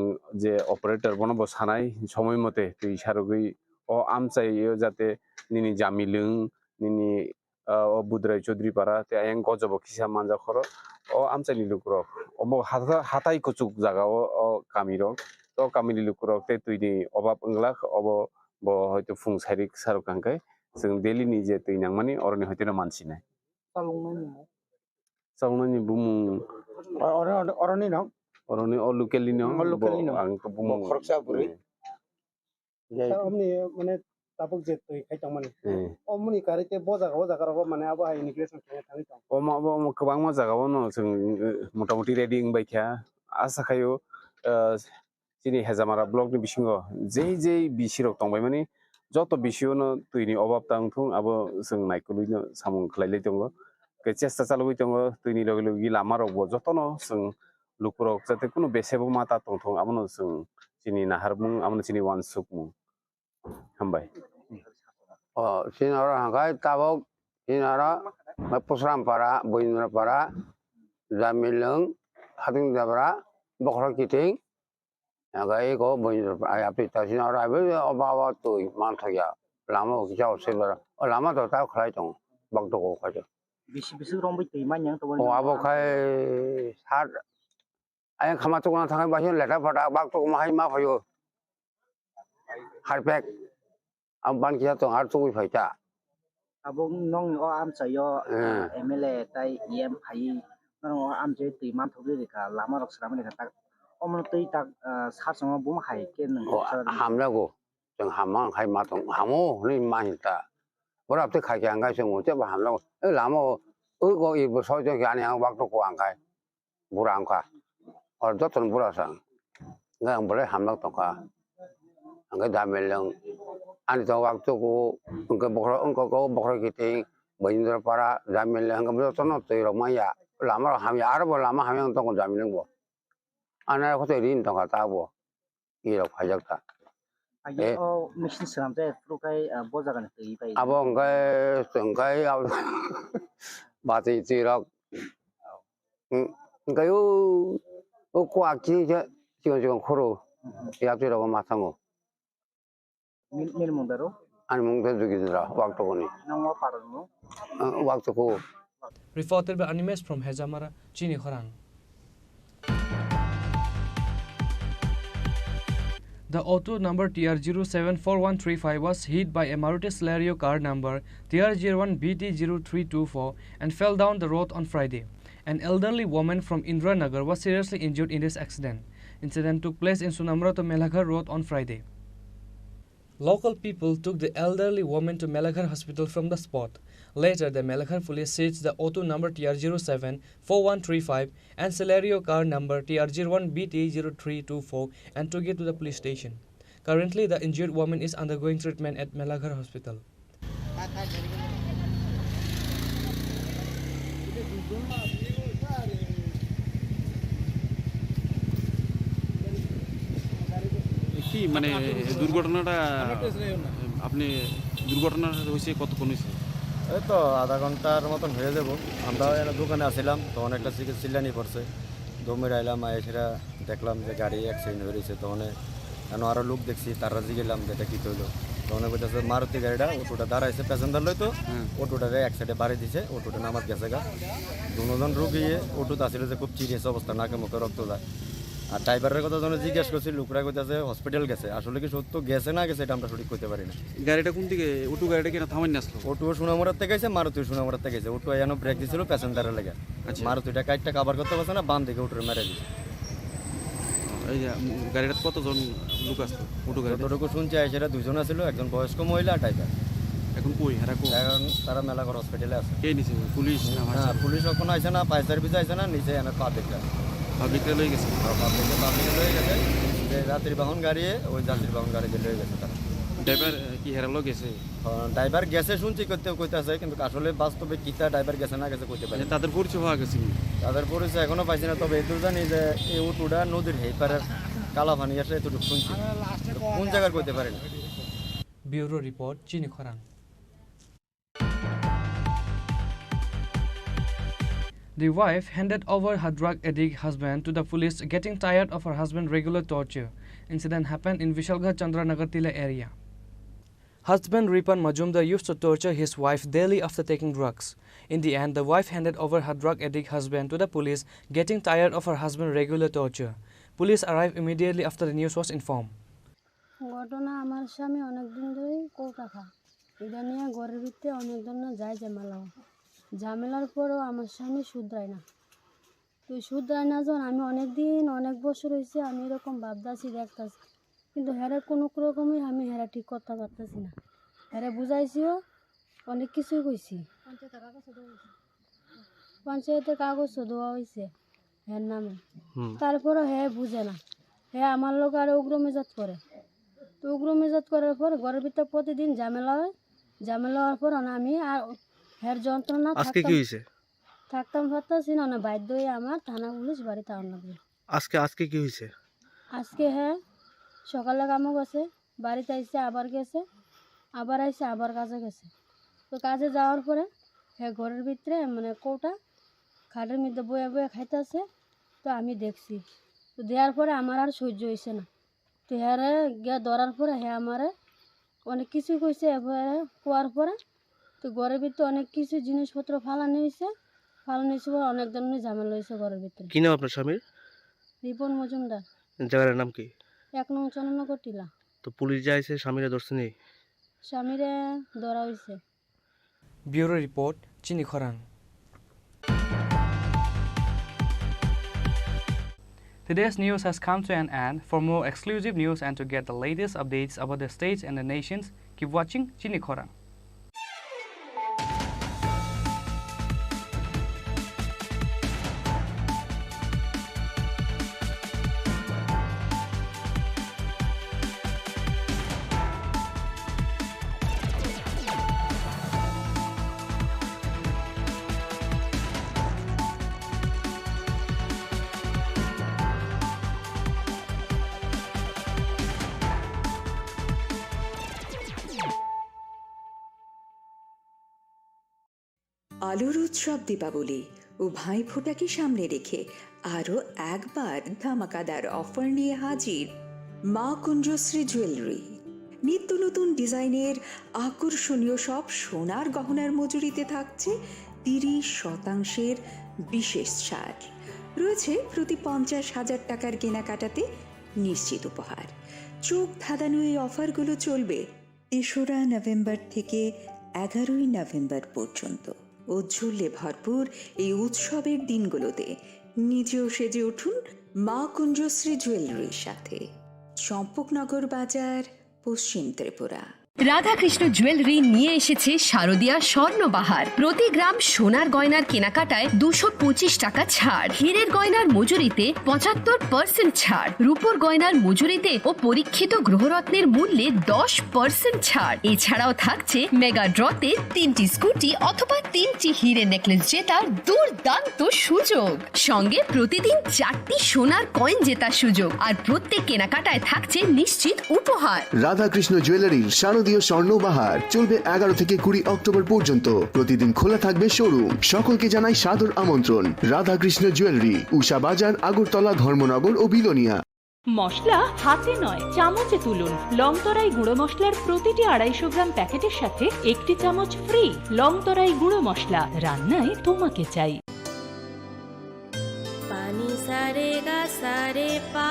जे ऑपरेटर बनबो सानाय समय मते तै सारगै ओ आमसायो जाते निनि जामिलों निनि ओ बुद्राय चौधरी पारा ते आयं गजब खिसा मानजा खरो ओ आमसानि लुकुरक ओमो हाताय कुचुक जागाओ ओ कामिरक तो कामिनि लुकुरक ते तैनि अभाब अंगलाख अबो बो हयतो फुं सारिक सारकांखाय जों डेली नि जे तै नांमानि अरनि हयतो मानसिनाय सालंनानि बुमुं अरनि नाम अरनि ओ लोकेलनि नाम आं तो बुमुं खरसा बुरै हमनि माने ताबुक जे तै खायतांमानि अमनि कारिते बजागाव माने आबो हाय इमिग्रेशन थाङै दं ओ माबा गोबां जागाव न जों मोटामोटी रेडी बायखा आसा खायो दिनै हेजामारा ब्लकनि बिसिङाव जे बिसिरक दंबाय माने जत बिसियावनो दैनि अभाब दांथुं आबो जों नायखुलैनो सामुं खालायलाय दङ चेष्टा चालुबाय दङ दैनि लगे लगे लामा रकबो जतनो जों लुकुरक जाते कुनु बेसेबो माता दंथुं आबनो जों दिनै नाहारमुं आबनो दिनै वानसुकमुं हामबाय Sinara hangkai tabok sinara pusram para boinra para jamileng hating dabra bokro kiting hangkai ko boinra api ta sinara abe obawa tu manthagia lama kijau sebara o lama to ta khlai tong bakdo ko khaje बिसि रंबै दैमा न्यां तो o abo khai sat ayang khama to na thangai basin leta phata bak to mahai ma phayo harpek amban kia to har to phaita अब नङ ओ आम छ यो MLA ताई EM फाइ amje tui man thobli reka lama rok sramani reka tak omno tui tak sarsama bum hai ke nang hamlago जों हामा खाय माथं हामो नि माहिता बोरा ते खाय आंगा जों मोते बा हामलाgo ए लामो ओ गो इ बसो जों यानि आं वाक तो को आंखाय बुरा आंखा और जतन बुरा sang ngang boleh hamlak to ka angka dameleng ani to waktu ku engke bokro engko ko bokro kiting Tripura para dameleng engko beto tono to romaya lama ham ya arbo lama ham yang to ko dameleng bo ana ko te rin to ka ta bo i ro phajak ta aye o machine sramje frukai bojagan tui pai abo engkai au ba ti ti ro engkai o kwa ki je 지금 코로 약주라고 마상고 mil mundaro 아니 몽대 죽이더라 왁도고니 nang wa parno 왁도고 Reported by Animes from Hezamara, Chini Khorang. The auto number TR074135 was hit by a Maruti Celerio car number TR01BT0324 and fell down the road on Friday. An elderly woman from Indranagar was seriously injured in this accident. Incident took place in Sunamra to Melaghar Road on Friday. Local people took the elderly woman to Melaghar Hospital from the spot. Later, the Melaghar police seized the auto number TR074135 and Celerio car number TR01BT0324 and took it to the police station. Currently, the injured woman is undergoing treatment at Melaghar Hospital. কি মানে দুর্ঘটনাটা আপনি দুর্ঘটনা হয়েছে কতক্ষণ হয়েছে এই তো আধা ঘন্টার মতন হয়ে যাব আমরা এখানে দোকানে আসছিলাম তখন একটা চিল্লানি পড়ছে দমে আইলাম সেটা দেখলাম যে গাড়ি অ্যাক্সিডেন্ট হয়ে রয়েছে তখন কেন আরও লোক দেখছি তারা জিগেলাম যে এটা কী হইলো তখন বলতেছে মারুতি গাড়িটা অটোটা দাঁড়াইছে প্যাসেঞ্জার লইতো অটোটারে এক সাইডে বাড়ি দিছে অটোটা নামাজ গেছে গা দুজন রুগী অটোতে আসলে যে খুব সিরিয়াস অবস্থা নাকে মুখে রক্ত যায় আর ড্রাইভারের কথা যখন জিজ্ঞেস করছি লোকরা কইতাছে হসপিটাল গেছে আসলে কি সত্য গেছে না গেছে এটা আমরা সঠিক করতে পারি না গাড়িটা কোন দিকে অটো গাড়িটা কেন থামাইনি আসলো অটো সোনামুড়ার থেকে গেছে মারুতি সোনামুড়ার থেকে গেছে অটো এনে ব্রেক দিছিল প্যাসেঞ্জারের লেগে মারুতিটা কাইটটা কাভার করতে পারছে না বাম দিকে অটোরে মেরে দিছে এই যে গাড়িটা কতজন লোক আসতো অটো গাড়ি যতটুকু শুনছি সেটা দুজন আছিল একজন বয়স্ক মহিলা আর ড্রাইভার এখন কই হেরা কই এখন তারা মেলাঘর হসপিটালে আছে কে নিছে পুলিশ না হ্যাঁ পুলিশ এখন আইছে না ফায়ার সার্ভিস আইছে না নিচে এনে পাবলিকটা পাবলিকটা লয়ে গেছে পাবলিকে লয়ে গেছে যে যাত্রী বাহন গাড়ি ওই যাত্রী বাহন গাড়িতে লয়ে গেছে তারা ড্রাইভার কি হেরালো গেছে ড্রাইভার গেছে শুনছি কইতে আছে কিন্তু আসলে বাস্তবে কিতা ড্রাইভার গেছে না গেছে কইতে পারে তাদের পরিচয় হওয়া গেছে তাদের পরিচয় এখনো পাইছি না তবে এটুকু জানি যে এই অটোটা নদীর হেপারের কালা পানি আসে এতটুকু শুনছি কোন জায়গার কইতে পারে না Bureau Report, Chini Khorang. The wife handed over her drug addict husband to the police, getting tired of her husband's regular torture. Incident happened in Vishalgarh Chandranagar Tila area. Husband Ripan Majumdar used to torture his wife daily after taking drugs. In the end, the wife handed over her drug addict husband to the police, getting tired of her husband's regular torture. Police arrived immediately after the news was informed. ঘটনা আমার স্বামী অনেকদিন ধরেই Coca খায় এটা নিয়ে ঘরের ভিতরে অনেক ধরনের যায় ঝামেলার পরও আমার স্বামী শুধরায় না তুই শুধরায় না যখন আমি অনেক বছর হয়েছে আমি এরকম ভাবতাছি দেখতাছি কিন্তু হেরে কোনো রকমই আমি হেরা ঠিক করতে পারতেছি না হেরে বুঝাইছিও অনেক কিছুই কইছি পঞ্চায়েতে কাগজ দেওয়া হয়েছে হের নামে তারপরও হে বুঝে না হে আমার লোক আরো উগ্র মেজাজ করে তো উগ্র মেজাজ করার পর ঘরের ভিতরে প্রতিদিন ঝামেলা হওয়ার পর আমি আর হের যন্ত্রণা থাকতাম পারতাছি না বাধ্য হয়ে আমার থানা পুলিশ বাড়িতে আনা লাগবে আজকে কি হয়েছে আজকে হ্যাঁ সকালে কামও গেছে বাড়িতে আইসে আবার গেছে আবার আইসে আবার কাজে গেছে তো কাজে যাওয়ার পরে হ্যাঁ ঘরের ভিতরে মানে কৌটা খাটের মধ্যে বয়ে বয়ে খাইতেছে তো আমি দেখছি তো দেওয়ার পরে আমার আর সহ্য হয়েছে না তো হ্যারে গিয়া ধরার পরে হ্যাঁ আমারে অনেক কিছুই কইছে এবারে কোয়ার পরে তো ঘরের ভিতরে অনেক কিছু জিনিসপত্র ফালানো হয়েছে পরে অনেক ধরনের ঝামেলা হয়েছে ঘরের ভিতরে কি নাম আপনার স্বামীর রিপন মজুমদার জায়গার নাম কি 1 নং টিলা তো পুলিশ যাইছে স্বামীরা ধরছে নেই স্বামীরে ধরা হয়েছে Bureau Report, Chini Khorang. Today's news has come to an end. For more exclusive news and to get the latest updates about the states and the nations, keep watching Chini Khorang. আলোর উৎসব দীপাবলি ও ভাইফোঁটাকে সামনে রেখে আরও একবার ধামাকাদার offer নিয়ে হাজির মা কুঞ্জশ্রী jewellery. নিত্য নতুন ডিজাইনের আকর্ষণীয় সব সোনার গহনার মজুরিতে থাকছে 30% বিশেষ ছাড়। রয়েছে প্রতি 50,000 টাকার কেনাকাটাতে নিশ্চিত উপহার। চোখ ধাঁধানো এই অফারগুলো চলবে 3রা নভেম্বর থেকে 11ই নভেম্বর পর্যন্ত। উজ্জ্বলে ভরপুর এই উৎসবের দিনগুলোতে নিজেও সেজে উঠুন মা কুঞ্জশ্রী জুয়েলারির সাথে। চম্পকনগর বাজার, পশ্চিম ত্রিপুরা। রাধাকৃষ্ণ জুয়েলারি নিয়ে এসেছে শারদীয়া স্বর্ণবাহার। প্রতি গ্রাম সোনার গয়নার কেনাকাটায় 225 টাকা ছাড়। হীরের গয়নার মজুরিতে 75% ছাড়। রূপোর গয়নার মজুরিতে ও পরীক্ষিত গ্রহরত্নের মূল্যে 10% ছাড়। এছাড়াও থাকছে মেগা ড্রতে 3টি স্কুটি অথবা 3টি হীরের নেকলেস জেতার দুর্দান্ত সুযোগ। সঙ্গে প্রতিদিন 4টি সোনার কয়েন জেতার সুযোগ। আর প্রত্যেক কেনাকাটায় থাকছে নিশ্চিত উপহার। রাধাকৃষ্ণ জুয়েলারির শারদীয় স্বর্ণবাহার চলবে 11 থেকে 20 অক্টোবর পর্যন্ত। প্রতিদিন খোলা থাকবে শোরুম। সকলকে জানাই সাদর আমন্ত্রণ। রাধাকৃষ্ণ জুয়েলারি, উষা বাজার, আগরতলা, ধর্মনগর ও বিলোনিয়া। মশলা হাতে নয় চামচে তুলুন। লংতরাই গুঁড়ো মশলার প্রতিটি 250 গ্রাম প্যাকেটের সাথে 1টি চামচ ফ্রি। লংতরাই গুঁড়ো মশলা, রান্নায় তোমাকে চাই। পানি সারে গা সারে পা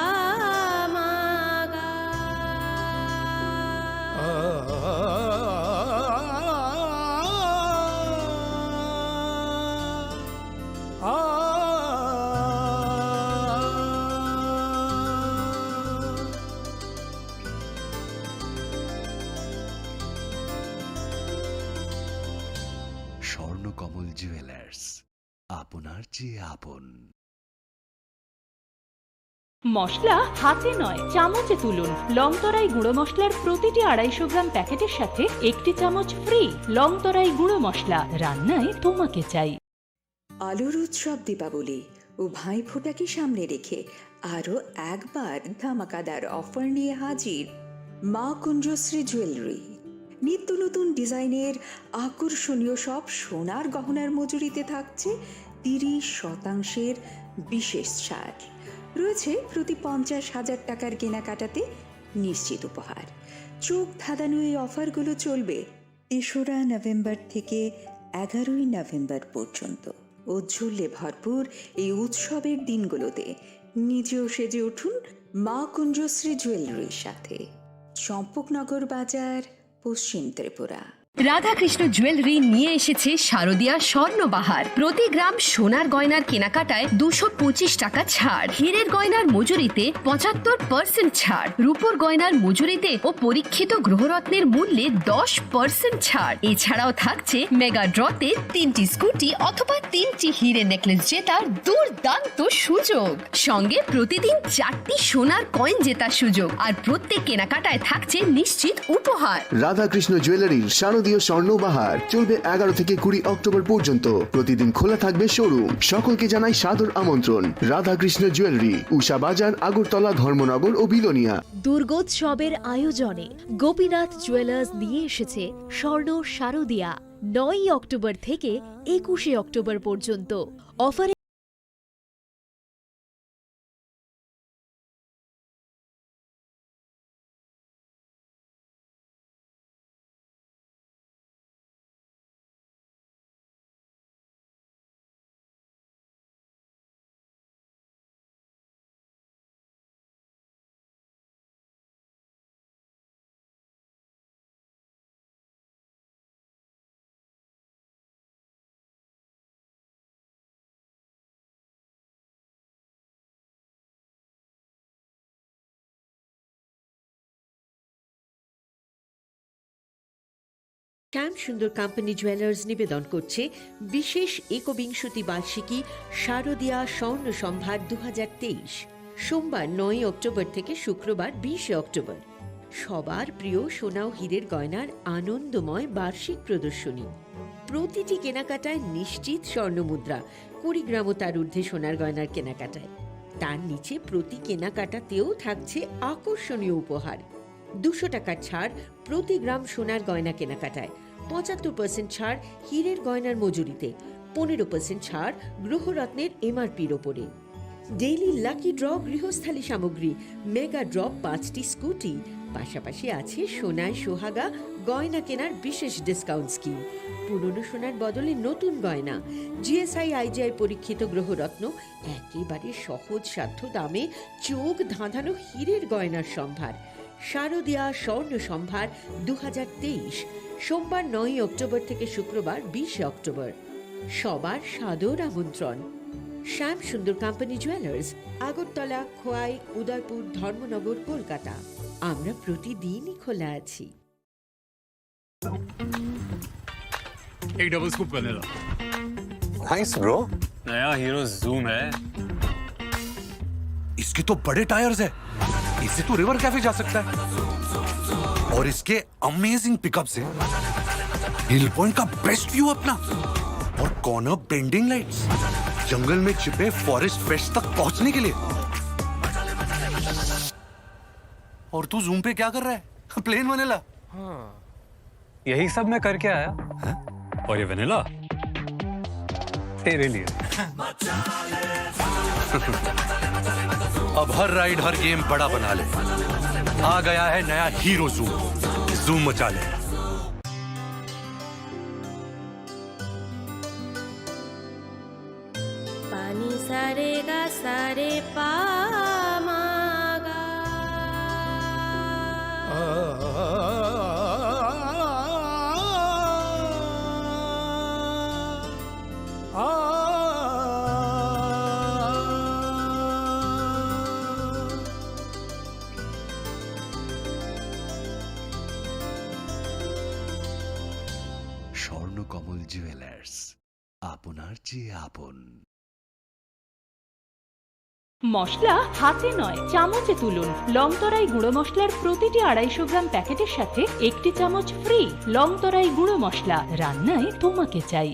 স্বর্ণকমল জুয়েলার্স, আপনার চেয়ে আপন। মশলা হাতে নয় চামচে তুলুন। লংতরাই গুঁড়ো মশলার প্রতিটি 250 গ্রাম প্যাকেটের সাথে 1টি চামচ ফ্রি। লংতরাই গুঁড়ো মশলা, রান্নায় তোমাকে চাই। আলোর উৎসব দীপাবলি ও ভাইফোঁটাকে সামনে রেখে আরও একবার ধামাকাদার অফার নিয়ে হাজির মা কুঞ্জশ্রী জুয়েলারি। নিত্য নতুন ডিজাইনের আকর্ষণীয় সব সোনার গহনার মজুরিতে থাকছে 30% বিশেষ ছাড়। রয়েছে প্রতি 50,000 টাকার কেনাকাটাতে নিশ্চিত উপহার। চোখ ধাঁধানো এই অফারগুলো চলবে 3রা নভেম্বর থেকে 11ই নভেম্বর পর্যন্ত। উজ্জ্বলে ভরপুর এই উৎসবের দিনগুলোতে নিজেও সেজে উঠুন মা কুঞ্জশ্রী জুয়েলারির সাথে। চম্পকনগর বাজার, পশ্চিম ত্রিপুরা। রাধাকৃষ্ণ জুয়েলারি নিয়ে এসেছে শারদীয়া স্বর্ণবাহার। প্রতি গ্রাম সোনার গয়নার কেনাকাটায় 225 টাকা ছাড়। হীরের গয়নার মজুরিতে 75% ছাড়। রূপোর গয়নার মজুরিতে ও পরীক্ষিত গ্রহরত্নের মূল্যে 10% ছাড়। এছাড়াও থাকছে মেগা ড্রতে 3টি স্কুটি অথবা 3টি হীরের নেকলেস জেতার দুর্দান্ত সুযোগ। সঙ্গে প্রতিদিন 4টি সোনার কয়েন জেতার সুযোগ। আর প্রত্যেক কেনাকাটায় থাকছে নিশ্চিত উপহার। রাধাকৃষ্ণ জুয়েলারির শারদীয় স্বর্ণবাহার চলবে 11 থেকে 20 অক্টোবর পর্যন্ত। প্রতিদিন খোলা থাকবে শোরুম। সকলকে জানাই সাদর আমন্ত্রণ। রাধাকৃষ্ণ জুয়েলারি, উষা বাজার, আগরতলা, ধর্মনগর ও বিলোনিয়া। দুর্গোৎসবের আয়োজনে গোপীনাথ জুয়েলার্স নিয়ে এসেছে স্বর্ণ শারদীয়া। 9ই অক্টোবর থেকে 21শে অক্টোবর পর্যন্ত অফারে শ্যাম সুন্দর কোম্পানি জুয়েলার্স নিবেদন করছে বিশেষ একবিংশতি বার্ষিকী শারদীয়া স্বর্ণ সম্ভার 2023, সোমবার 9 অক্টোবর থেকে শুক্রবার 20 অক্টোবর। সবার প্রিয় সোনা ও হীরের গয়নার আনন্দময় বার্ষিক প্রদর্শনী। প্রতিটি কেনাকাটায় নিশ্চিত স্বর্ণমুদ্রা, 20 গ্রাম ও তার ঊর্ধ্বে সোনার গয়নার কেনাকাটায়। তার নিচে প্রতি কেনাকাটাতেও থাকছে আকর্ষণীয় উপহার। 200 টাকার ছাড় প্রতি গ্রাম সোনার গয়না কেনাকাটায়, 75% ছাড় হীরের গয়নার মজুরিতে, 15% ছাড় গ্রহরত্নের এমআরপির ওপরে। ডেইলি লাকি ড্র গৃহস্থালী সামগ্রী, মেগা ড্র 5টি স্কুটি, পাশাপাশি আছে সোনায় সোহাগা গয়না কেনার বিশেষ ডিসকাউন্ট স্কিম। পুরনো সোনার বদলে নতুন গয়না, জিএসআই আইজিআই পরীক্ষিত গ্রহরত্ন, একেবারে সহজ সাধ্য দামে চোখ ধাঁধানো হীরের গয়নার সম্ভার। শারদীয়া স্বর্ণ সম্ভার 2023, সোমবার 9 অক্টোবর থেকে শুক্রবার 20 অক্টোবর। সবার সাদর আমন্ত্রণ। Shyam Sundar company jewellers, Agartala, Khowai, Udaipur, Dharmanagar, Kolkata. আমরা প্রতিদিনই খোলা আছি। एक डबल स्कूप करने ला। Nice bro. नया हीरो जूम है। इसके तो बड़े टायर्स है, इससे तो रिवर कैफे जा सकता है। और इसके अमेजिंग पिकअप से हिल पॉइंट का बेस्ट व्यू अपना, और कॉर्नर बेंडिंग लाइट्स, जंगल में छिपे फॉरेस्ट फेस्ट तक पहुंचने के लिए। और तू जूम पे क्या कर रहा है? Plane vanilla. हाँ, यही सब मैं करके आया। है? और ये वनीला तेरे लिए। अब हर राइड हर गेम बड़ा बना ले। आ गया है नया हीरो जूम, जूम मचा ले। पानी सारे गा सारे पामागा। স্বর্ণকমল জুয়েলার্স, আপনার চেয়ে আপন। মশলা হাতে নয় চামচে তুলুন। লংতরাই গুঁড়ো মশলার প্রতিটি 250 গ্রাম প্যাকেটের সাথে 1টি চামচ ফ্রি। লংতরাই গুঁড়ো মশলা, রান্নায় তোমাকে চাই।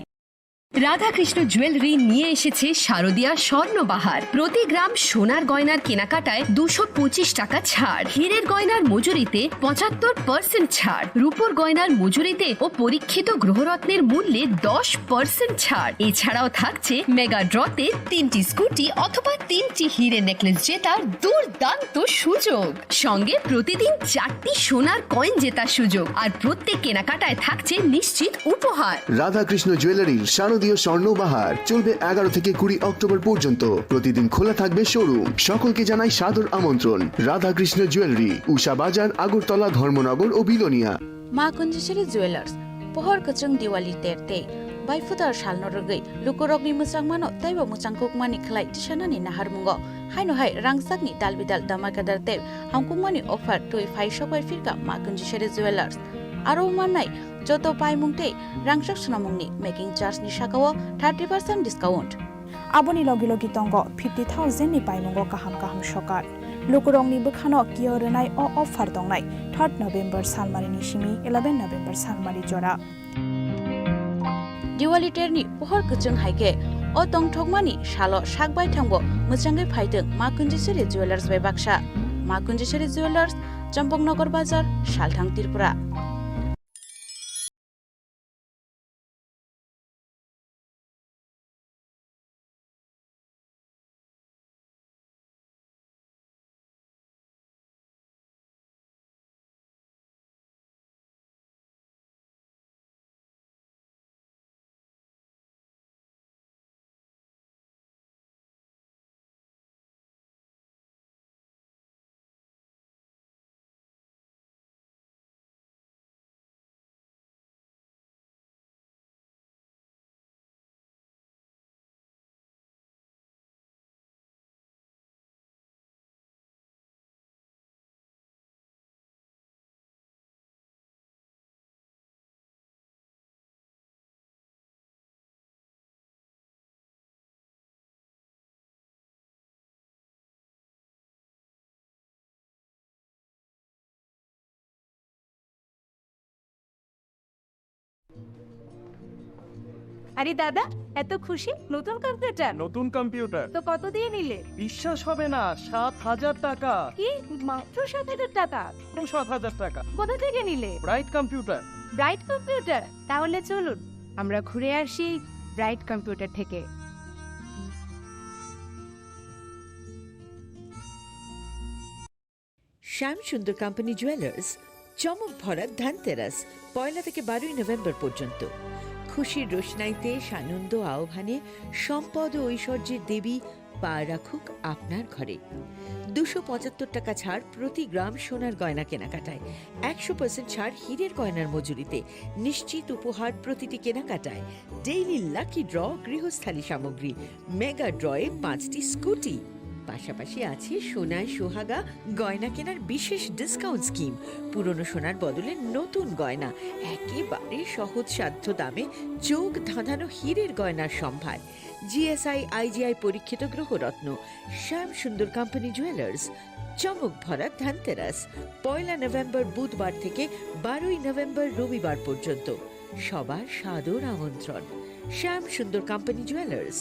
রাধাকৃষ্ণ জুয়েলারি নিয়ে এসেছে শারদীয়া স্বর্ণবাহার। প্রতি গ্রাম সোনার গয়নার কেনাকাটায় 225 টাকা ছাড়, হীরের গয়নার মজুরিতে 75% ছাড়, রূপোর গয়নার মজুরিতে ও পরীক্ষিত গ্রহরত্নের মূল্যে 10% ছাড়। এছাড়াও থাকছে মেগা ড্রতে 3টি স্কুটি অথবা 3টি হীরের নেকলেস জেতার দুর্দান্ত সুযোগ। সঙ্গে প্রতিদিন 4টি সোনার কয়েন জেতার সুযোগ, আর প্রত্যেক কেনাকাটায় থাকছে নিশ্চিত উপহার। রাধাকৃষ্ণ জুয়েলারির শারদীয় স্বর্ণবাহার চলবে 11 থেকে 20 অক্টোবর পর্যন্ত। প্রতিদিন খোলা থাকবে শোরুম। সকলকে জানাই সাদর আমন্ত্রণ। রাধাকৃষ্ণ জুয়েলারি, উষা বাজার, আগরতলা, ধর্মনগর ও বিলোনিয়া। মা কুঞ্জেশ্বরী jewellers pohor kachung diwali terte bai futar salno rogai lukorokni musang mano taibo musang kukmani khlai tishanani naharmungo haino hai rangsakni dalbidal damakadar te hamkukmani offer toi 500 bai firka ma kunjisheri jewelers aro manai joto paimungte rangsak sunamungni making charge ni sakao 30% discount aboni logi logi tongo 50,000 ni paimungo kaham kaham sokar lukurongni bukhano kiyorenai o offer dongnai 3 November salmari ni simi 11 November salmari jora diwali terni pohor kachung haike o tongthokmani salo sakbai thangbo mujangai phaideng ma kunjesheri jewelers bai baksa ma kunjesheri jewelers champongnagar bazar salthang Tripura। আরে দাদা, এত খুশি? নতুন computer? নতুন computer তো কত দিয়ে নিলে? বিশ্বাস হবে না, 7,000 টাকা। কি, মাত্র 7,000 টাকা? 7,000 টাকা। কোথা থেকে নিলে? Bright computer. Bright computer? তাহলে চলুন আমরা ঘুরে আসি ব্রাইট কম্পিউটার থেকে। শ্যাম সুন্দর কোম্পানি জুয়েলার্স চমক ভরা ধানতেরাস 1 থেকে 12 নভেম্বর পর্যন্ত। খুশির রোশনাইতে সানন্দ আহ্বানে সম্পদ ও ঐশ্বর্যের দেবী পা রাখুক আপনার ঘরে। 275 টাকা ছাড় প্রতি গ্রাম সোনার গয়না কেনাকাটায়, 100% ছাড় হীরের গয়নার মজুরিতে, নিশ্চিত উপহার প্রতিটি কেনাকাটায়, ডেইলি লাকি ড্র গৃহস্থালী সামগ্রী, মেগা ড্রয়ে 5টি স্কুটি। পাশাপাশি আছে সোনায় সোহাগা গয়না কেনার বিশেষ ডিসকাউন্ট স্কিম। পুরনো সোনার বদলে নতুন গয়না, একেবারে সহজসাধ্য দামে চোখ ধাঁধানো হীরের গয়নার সম্ভার। জিএসআই আইজিআই পরীক্ষিত গ্রহরত্ন। শ্যাম সুন্দর কোম্পানি জুয়েলার্স চমক ভরা ধানতেরাস 1 নভেম্বর বুধবার থেকে 12 নভেম্বর রবিবার পর্যন্ত। সবার সাদর আমন্ত্রণ। Shyam Sundar company jewellers,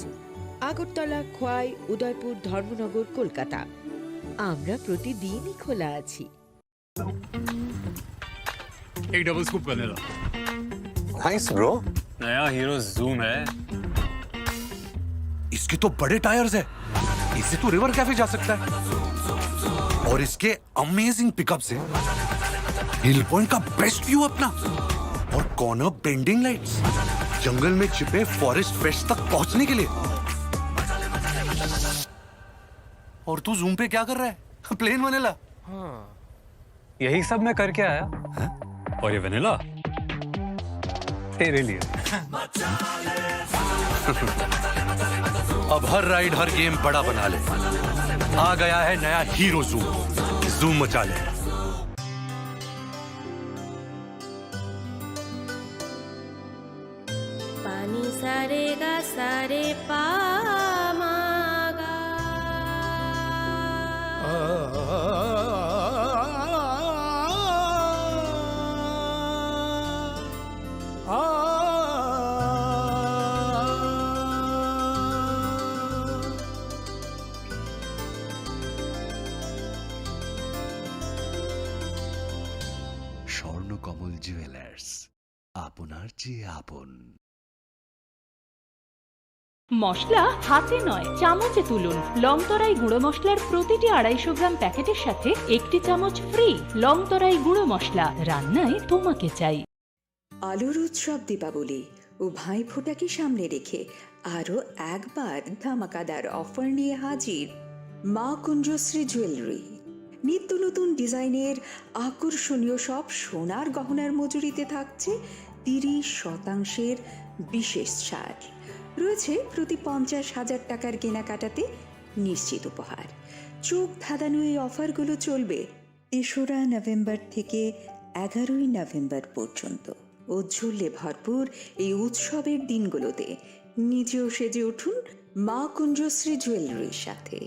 Agartala, Khowai, Udaipur, Dharmanagar, Kolkata. আমরা প্রতিদিনই খোলা আছি। एक डबल स्कूप करने ला। Nice bro. नया हीरो जूम है। इसके तो बड़े टायर्स है, इससे तो रिवर कैफे जा सकता है। और इसके अमेजिंग पिकअप से हिल पॉइंट का बेस्ट व्यू अपना, और कॉर्नर बेंडिंग लाइट्स, जंगल में छिपे फॉरेस्ट फेस्ट तक पहुंचने के लिए। और तू जूम पे क्या कर रहा है? Plane vanilla. हाँ, यही सब मैं करके आया। और ये वनीला तेरे लिए। अब हर राइड हर गेम बड़ा बना ले। आ गया है नया हीरो जूम, जूम मचा ले। पानी सारे गा सारे पामागा। স্বর্ণকমল জুয়েলার্স, আপনার চেয়ে আপন। মশলা হাতে নয় চামচে তুলুন। লংতরাই গুঁড়ো মশলার প্রতিটি 250 গ্রাম প্যাকেটের সাথে 1টি চামচ ফ্রি। লংতরাই গুঁড়ো মশলা, রান্নায় তোমাকে চাই। আলোর উৎসব দীপাবলি ও ভাইফোঁটাকে সামনে রেখে আরও একবার ধামাকাদার অফার নিয়ে হাজির মা কুঞ্জশ্রী জুয়েলারি। নিত্য নতুন ডিজাইনের আকর্ষণীয় সব সোনার গহনার মজুরিতে থাকছে 30% বিশেষ ছাড়। রয়েছে প্রতি 50,000 টাকার কেনাকাটাতে নিশ্চিত উপহার। চোখ ধাঁধানো এই অফারগুলো চলবে 3রা নভেম্বর থেকে 11ই নভেম্বর পর্যন্ত। ঔজ্জ্বল্যে ভরপুর এই উৎসবের দিনগুলোতে নিজেও সেজে উঠুন মা কুঞ্জশ্রী জুয়েলারির সাথে।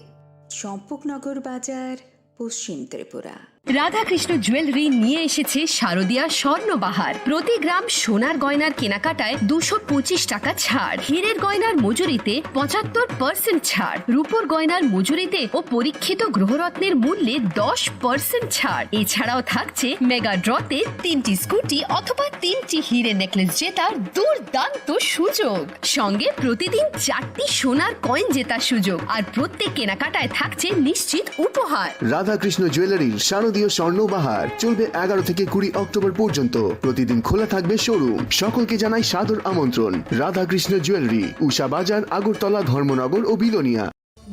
চম্পকনগর বাজার, পশ্চিম ত্রিপুরা। রাধাকৃষ্ণ জুয়েলারি নিয়ে এসেছে শারদীয়া স্বর্ণবাহার। প্রতি গ্রাম সোনার গয়নার কেনাকাটায় 225 টাকা ছাড়, হীরের গয়নার মজুরিতে 75% ছাড়, রূপোর গয়নার মজুরিতে ও পরীক্ষিত গ্রহরত্নের মূল্যে 10% ছাড়। এছাড়াও থাকছে মেগা ড্রতে 3টি স্কুটি অথবা 3টি হীরের নেকলেস জেতার দুর্দান্ত সুযোগ। সঙ্গে প্রতিদিন 4টি সোনার কয়েন জেতার সুযোগ, আর প্রত্যেক কেনাকাটায় থাকছে নিশ্চিত উপহার। রাধাকৃষ্ণ জুয়েলারির শারদীয় স্বর্ণবাহার চলবে 11 থেকে 20 অক্টোবর পর্যন্ত। প্রতিদিন খোলা থাকবে শোরুম। সকলকে জানাই সাদর আমন্ত্রণ। রাধাকৃষ্ণ জুয়েলারি, উষা বাজার, আগরতলা, ধর্মনগর ও বিলোনিয়া।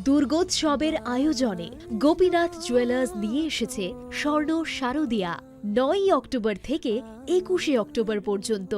দুর্গোৎসবের আয়োজনে গোপীনাথ জুয়েলার্স নিয়ে এসেছে স্বর্ণ শারদীয়া। 9 অক্টোবর থেকে 21 অক্টোবর পর্যন্ত।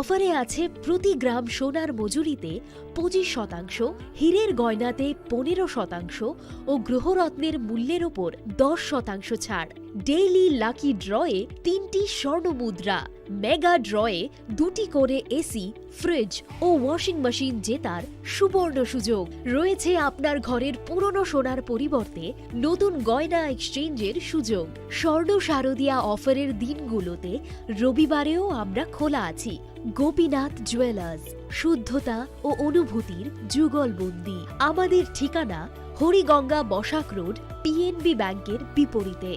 অফারে আছে প্রতি গ্রাম সোনার মজুরিতে 25%, হীরের গয়নাতে 15% ও গ্রহরত্নের মূল্যের ওপর 10% ছাড়। ডেইলি লাকি ড্রয়ে 3টি স্বর্ণ মুদ্রা, মেগা ড্রয়ে 2টি করে এসি, ফ্রিজ ও ওয়াশিং মেশিন জেতার সুবর্ণ সুযোগ রয়েছে। আপনার ঘরের পুরনো সোনার পরিবর্তে নতুন গয়না এক্সচেঞ্জের সুযোগ। স্বর্ণ শারদিয়া অফারের দিনগুলোতে রবিবারেও আমরা খোলা আছি। গোপীনাথ জুয়েলার্স, শুদ্ধতা ও অনুভূতির যুগলবন্দি। আমাদের ঠিকানা হরিগঙ্গা বসাক রোড, পিএনবি ব্যাংকের বিপরীতে।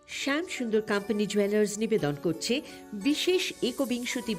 শ্যাম সুন্দর কোম্পানি জুয়েলার্স নিবেদন করছে বিশেষ একবিংশতি